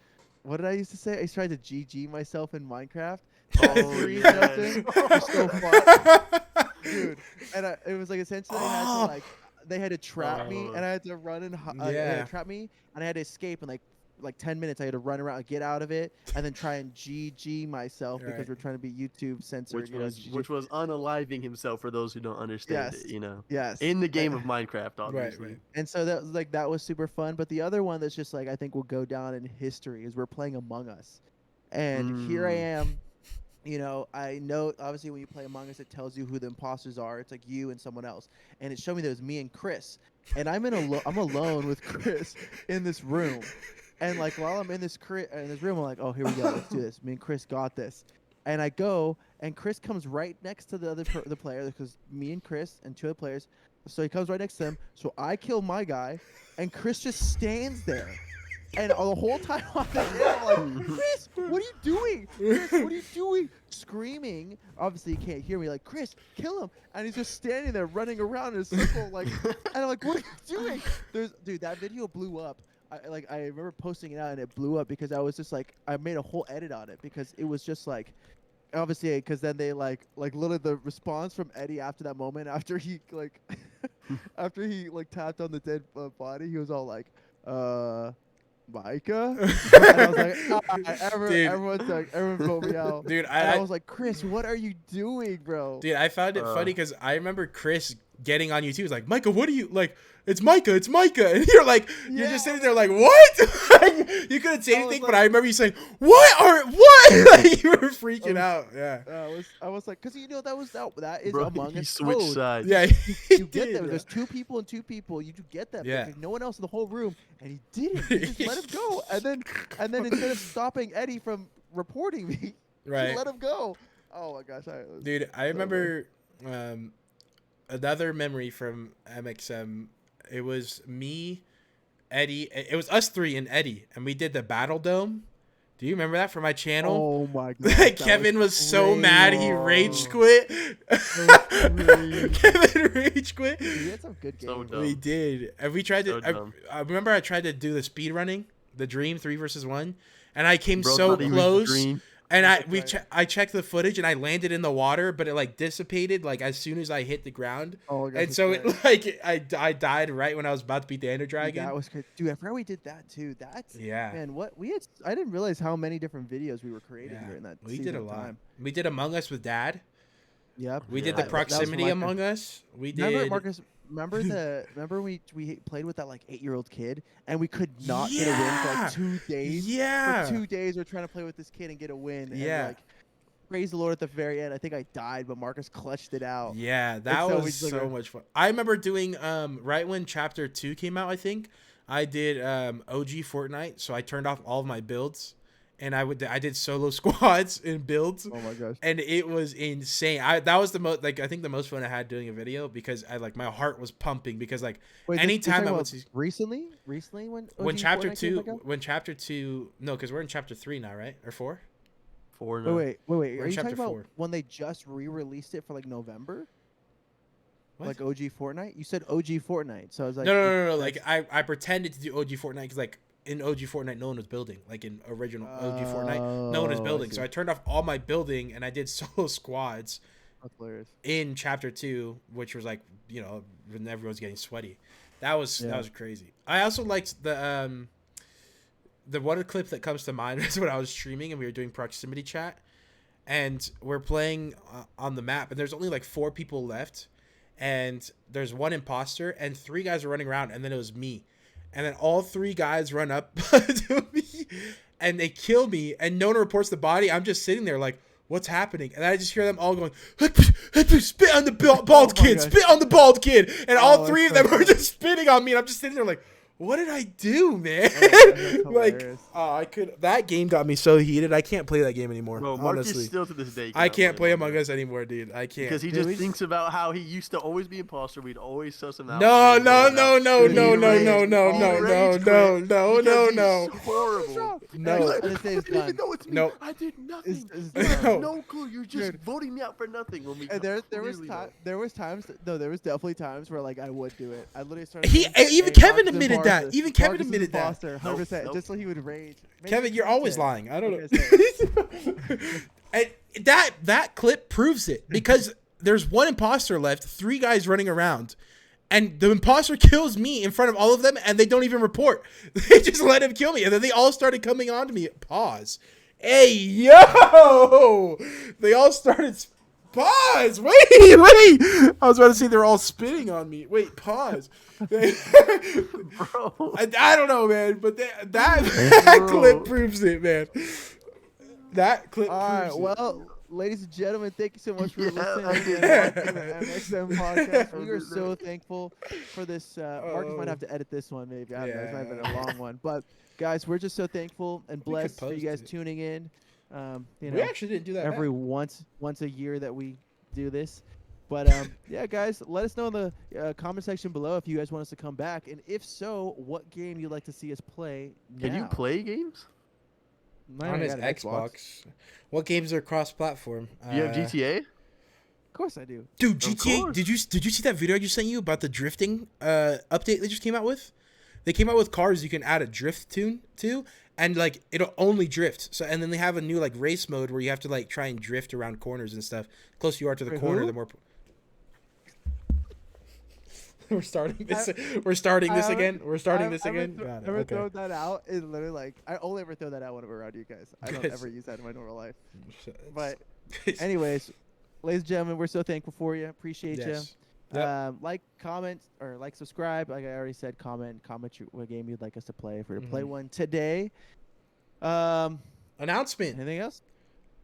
what did I used to say? I tried to GG myself in Minecraft. Oh, Three yes. something. It was so fun, dude. And it was like essentially I had Oh. to like they had to trap me and I had to run and they Yeah. had to trap me and I had to escape in like 10 minutes. I had to run around, get out of it, and then try and GG myself because Right. we're trying to be YouTube censored. Which was unaliving himself for those who don't understand Yes. it. You know, yes. in the game of Minecraft, obviously. right. And so that was super fun. But the other one that's just like I think will go down in history is we're playing Among Us, and here I am. You know, I know obviously when you play Among Us, it tells you who the imposters are. It's like you and someone else, and it showed me that it was me and Chris, and I'm alone with Chris in this room, And like while I'm in this room, I'm like, oh, here we go, let's do this. Me and Chris got this. And I go, and Chris comes right next to the other the player, because me and Chris and 2 other players. So he comes right next to them. So I kill my guy, and Chris just stands there. And the whole time I'm like, Chris, what are you doing? Chris, what are you doing? Screaming. Obviously, he can't hear me. Like, Chris, kill him. And he's just standing there running around in a circle. Like, and I'm like, what are you doing? Dude, that video blew up. I remember posting it out, and it blew up because I was just like, I made a whole edit on it because it was just like, obviously, because then they like literally the response from Eddie after that moment, after he like, after he like tapped on the dead body, he was all like, Micah? And I was like, everyone vote me out. Dude, I was like, Chris, what are you doing, bro? Dude, I found it funny because I remember Chris getting on you too. He was like, Micah, what are you like? It's Micah, and you're like, you're just sitting there like, what? You couldn't say anything, but I remember you saying, what? Like, you were freaking out. Yeah. I was like, because that is Bro, Among he Us switched code. sides. Yeah, You get them. There's 2 people and 2 people. You do get them. Yeah. There's no one else in the whole room, and he didn't. He just let him go, and then instead of stopping Eddie from reporting me, Right. he let him go. Oh my gosh, Dude, I remember another memory from MXM. It was me, Eddie. It was us 3 and Eddie, and we did the Battle Dome. Do you remember that from my channel? Oh my god. Kevin was so mad he rage quit. Kevin rage quit. We had some good games. So dumb. We did. And we tried So to dumb. I remember I tried to do the speed running, the Dream 3 versus 1, and I came Bro, so not even close. Dream. And That's I checked the footage and I landed in the water, but it like dissipated like as soon as I hit the ground. Oh my gosh, And so that's it like I died right when I was about to beat the Ender Dude, Dragon. that was good. Dude, I forgot we did that too. That's Yeah. man, what we had. I didn't realize how many different videos we were creating Yeah. during that. We did season a of lot. time. We did Among Us with Dad. Yep. We did Yeah. the proximity Micah. Among Us. We did. Remember, Marcus? Remember we played with that like 8-year-old kid, and we could not get a win for Yeah. like 2 days. Yeah. For 2 days, we're trying to play with this kid and get a win. Yeah. And, like, praise the Lord at the very end. I think I died, but Marcus clutched it out. Yeah, that so we was just, like, so much fun. I remember doing right when Chapter 2 came out, I think. I did OG Fortnite, so I turned off all of my builds and I did solo squads and builds. Oh my gosh. And it was insane. That was the most I think the most fun I had doing a video because I like my heart was pumping because like Wait, anytime I would see recently when Chapter Fortnite came back 2 out? when Chapter 2 no, because we're in Chapter 3 now, right? Or 4? 4 now. Wait. We're Are in you talking Chapter about 4. when they just re-released it for like November? What? Like OG Fortnite? You said OG Fortnite, so I was like, No. Like I pretended to do OG Fortnite because like in OG Fortnite no one was building. Like in original OG Fortnite no one was Oh, I building. see. So I turned off all my building and I did solo squads That's hilarious. in Chapter 2, which was like when everyone's getting sweaty. That was crazy. I also liked the one clip that comes to mind is when I was streaming and we were doing proximity chat, and we're playing on the map, and there's only like 4 people left, and there's 1 imposter, and 3 guys are running around, and then it was me, and then all 3 guys run up to me, and they kill me, and no one reports the body. I'm just sitting there like, what's happening? And I just hear them all going, spit on the bald kid, gosh. spit on the bald kid. And all Oh, 3 of that's them are just spitting on me. And I'm just sitting there like, what did I do, man? that's like, hilarious. that game got me so heated. I can't play that game anymore. Bro, Marcus honestly. still to this day. I cannot can't play Among Us anymore, dude. I can't. Because he Dude, just thinks about how he used to always be imposter. We'd always suss him out. No. Dude, He'd rage quit. No. He's horrible. No. He's like, This I is didn't done. even know it's me. No. I did nothing. It's You have done. no clue. You're just Dude. voting me out for nothing. When we And there was clearly know. there was definitely times where like I would do it. I literally started. He- saying, even "Hey, Kevin Marcus is admitted that. imposter. Even Kevin Marcus is admitted that. imposter, 100%, Nope. just so he would rage. Maybe Kevin, you're always content. lying. I don't know. Okay, And that clip proves it because there's 1 imposter left, 3 guys running around, and the imposter kills me in front of all of them, and they don't even report. They just let him kill me, and then they all started coming on to me. Pause. Hey yo! They all started. Pause. Wait. I was about to say they're all spitting on me. Wait. Pause. Bro. I don't know, man, but that Bro. clip proves it, man. That clip All right. proves it. Well, ladies and gentlemen, thank you so much for Yeah, listening I to did. the MXM podcast. We I are did so that. thankful for this. Marcus might have to edit this one, maybe. I don't know. This might have been a Yeah. long one, but guys, we're just so thankful and We could blessed for you post guys it. tuning in. You We know, actually didn't do that every bad. once a year that we do this. But yeah, guys, let us know in the comment section below if you guys want us to come back, and if so, what game you'd like to see us play. Can you now. play games? Mine On his got an Xbox. What games are cross-platform? Do you have GTA? Of course I do. Dude, Of GTA. course. Did you see that video I just sent you about the drifting update they just came out with? They came out with cars you can add a drift tune to, and like it'll only drift. So and then they have a new like race mode where you have to like try and drift around corners and stuff. The closer you are to the Wait, corner, who? the more. We're starting this. We're starting this again. We're starting this again. Got it. Ever Okay. throw that out? It's literally like I only ever throw that out whenever around you guys. I don't Guys. ever use that in my normal life. But Anyways, ladies and gentlemen, we're so thankful for you. Appreciate yes. you. Yep. Like, comment, or like, subscribe. Like I already said, comment what game you'd like us to play. If we're to play Mhm. one today. Announcement Anything else?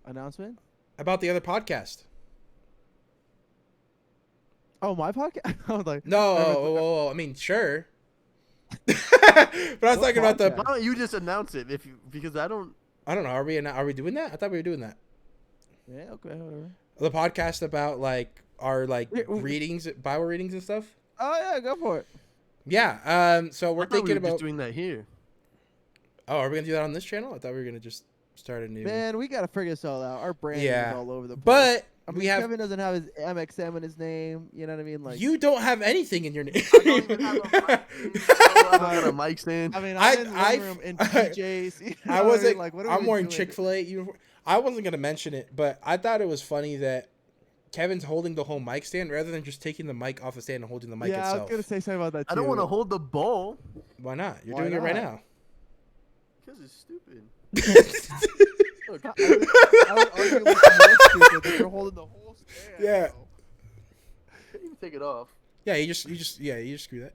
Announcement? about the other podcast. Oh, my podcast. I was like, No, Never- I mean, sure. But I was What talking about the. podcast? Why don't you just announce it? Because I don't. I don't know. Are we doing that? I thought we were doing that. yeah, okay, whatever. The podcast about like our like Yeah, w- readings, Bible readings and stuff. Oh yeah, go for it. Yeah. So we're I thought we thinking were about. just doing that here. Oh, are we gonna do that on this channel? I thought we were gonna just start a new. Man, we gotta figure this all out. Our brand Yeah. is all over the place. But I mean, we have. Kevin doesn't have his MXM in his name. You know what I mean? Like You don't have anything in your name. I don't even have a mic stand. I don't have a mic stand. I mean, I- I'm in the living I've- room in PJs. You know I what wasn't. mean? Like, what are I'm we wearing doing? Chick-fil-A uniform. I wasn't gonna mention it, but I thought it was funny that Kevin's holding the whole mic stand rather than just taking the mic off the stand and holding the mic Yeah, I itself. was gonna say something about that too. I don't want to hold the ball Why not? You're Why doing it right not? now. because it's stupid. Look, I would argue with more stupid that you're holding the whole stand. Yeah. bro. I can't even take it off. Yeah, you just screw that.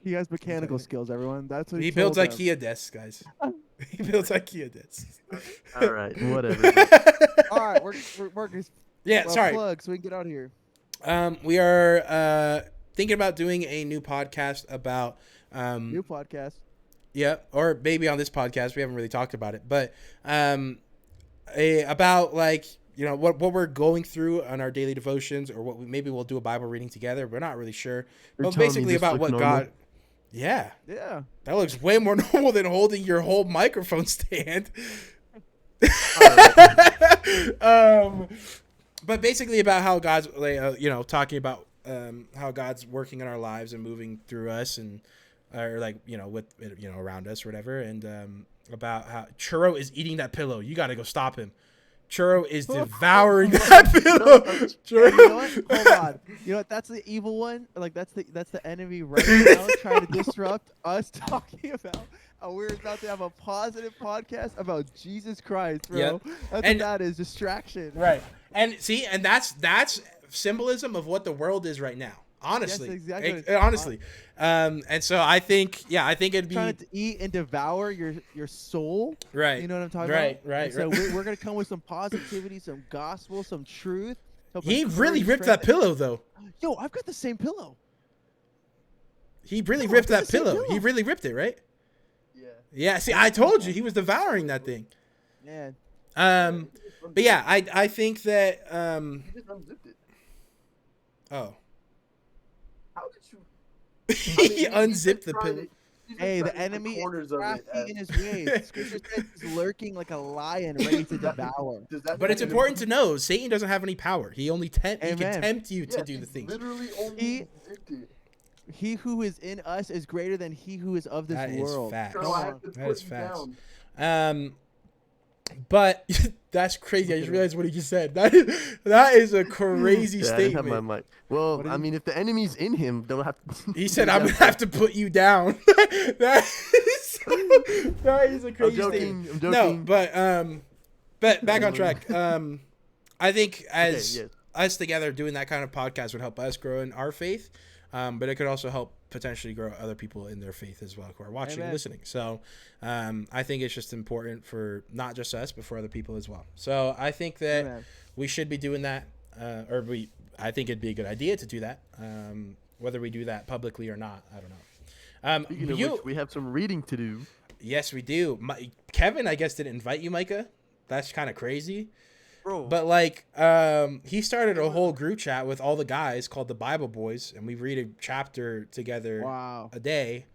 He has mechanical Okay. skills, everyone. That's what He told builds them. IKEA desks, guys. He builds IKEA desks. All right, whatever. All right, we're workers. Yeah, sorry. Plug so we can get out of here. We are thinking about doing a new podcast about New podcast. yeah, or maybe on this podcast we haven't really talked about it, but about like what we're going through on our daily devotions, or maybe we'll do a Bible reading together. We're not really sure, You're but telling me basically this about looks what normal? God. Yeah, Yeah. that looks way more normal than holding your whole microphone stand. But basically about how God's talking about how God's working in our lives and moving through us and or like with around us or whatever, and about how Churro is eating that pillow. You got to go stop him. Churro is devouring that pillow. You know what? Hold on. You know what? That's the evil one. Like that's the enemy right now trying to disrupt us talking about. We're about to have a positive podcast about Jesus Christ, bro. Yep. That's And- what that is. Distraction. Right. And see, and that's symbolism of what the world is right now. Honestly. Yes, exactly. Honestly. And so I think it'd be Trying to eat and devour your soul. right. You know what I'm talking Right, about? right, And so right. we're gonna come with some positivity, some gospel, some truth. help He encourage, really ripped that strengthen- pillow though. Yo, I've got the same pillow. He really No, ripped it's that the same pillow. He pillow. really ripped it, right? Yeah. Yeah, see, I told you he was devouring that thing. Man. But yeah, I think that You just unzipped it. oh. How did you? He unzipped the pillow. Hey, the enemy is corners of it. crafty in his ways. Scripture says he's lurking like a lion ready to devour. But it's important to know Satan doesn't have any power. He only he can Amen. tempt you to do the things. Literally only He- zipped it. He who is in us is greater than he who is of this That is world. fact. Girl, I have to That put is you facts. down. But that's crazy. I just realized what he just said. That is a crazy Yeah, I didn't have statement. my mic. Well, What did I he- mean, if the enemy's in him, they'll have to. He said, "I'm gonna have to put you down." that is a I'm crazy joking. statement. I'm No, joking. but back on track. I think as yes. us together doing that kind of podcast would help us grow in our faith, but it could also help potentially grow other people in their faith as well who are watching and Amen. listening. So I think it's just important for not just us, but for other people as well. So I think that Amen. we should be doing that, I think it'd be a good idea to do that. Whether we do that publicly or not, I don't know. Speaking of which, we have some reading to do. Yes, we do. Kevin, I guess, didn't invite you, Micah. That's kind of crazy. Bro. But like, he started a whole group chat with all the guys called the Bible Boys, and we read a chapter together Wow. a day.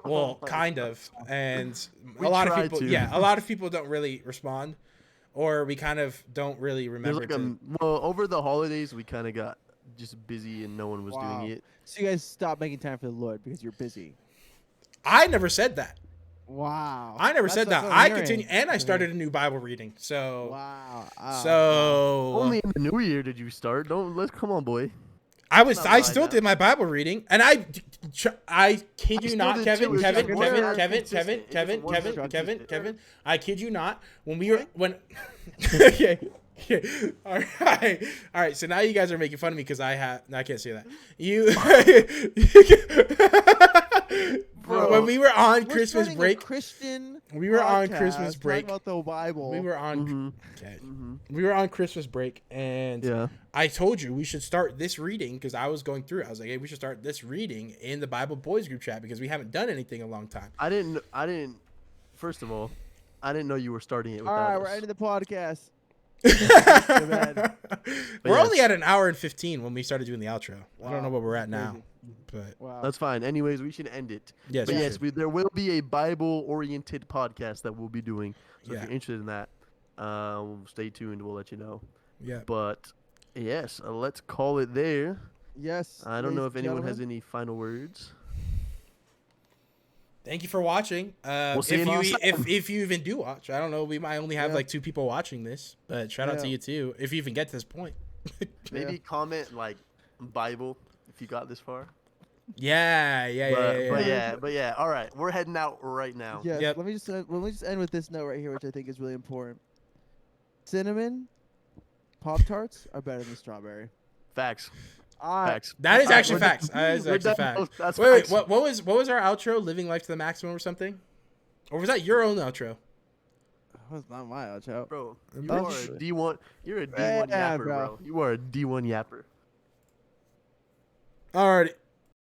Well, kind of, and We a lot of try people, to. a lot of people don't really respond, or we kind of don't really There's remember. like well, over the holidays, we kind of got just busy and no one was Wow. doing it. So you guys stopped making time for the Lord because you're busy. I never said that. Wow. I never That's said what that. I'm I hearing. continue, and I started a new Bible reading. So, Wow. so Only in the new year did you start. Come on, boy. I not I right still now. did my Bible reading, and I kid you still not, did Kevin, too. It's Kevin, just Kevin, more Kevin, consistent. Kevin, It just Kevin, wasn't Kevin, Kevin, consistent. Kevin. I kid you not. When okay. Yeah. All right. So now you guys are making fun of me because I can't say that. Bro, when we were on We're Christmas starting a break, Christian we were on podcast Christmas talking break. about the Bible. We were on. Mhm. Okay. Mhm. We were on Christmas break, and Yeah. I told you we should start this reading because I was going through it. I was like, hey, we should start this reading in the Bible Boys group chat because we haven't done anything in a long time. I didn't. First of all, I didn't know you were starting it All without right, us. we're ending the podcast. We're only yes. at an hour and 15 when we started doing the outro. I don't know Wow, what we're at that's now, crazy. but Wow. That's fine. Anyways, we should end it. yes, But we yes, should. there will be a Bible-oriented podcast that we'll be doing. So if Yeah. you're interested in that, stay tuned. We'll let you know. Yeah. But yes, let's call it there. Yes. I don't know if ladies and anyone has gentlemen. any final words. Thank you for watching. We'll see you next time. If you even do watch, I don't know. We might only have Yeah. like 2 people watching this, but shout out to Yeah. you too if you even get to this point. Maybe comment like Bible if you got this far. Yeah. But yeah. All right, we're heading out right now. Yes. Yep. Let me just end with this note right here, which I think is really important. Cinnamon Pop-Tarts are better than strawberry. Facts. I Facts. That is All right, actually we're facts. done. That is We're actually done. facts. That's Wait, facts. what was our outro? Living life to the maximum or something? Or was that your own outro? That was not my outro. Bro, I'm you pretty are sure. a D1. You're a D1 Yeah, yapper, bro. bro. You are a D1 yapper. Alrighty.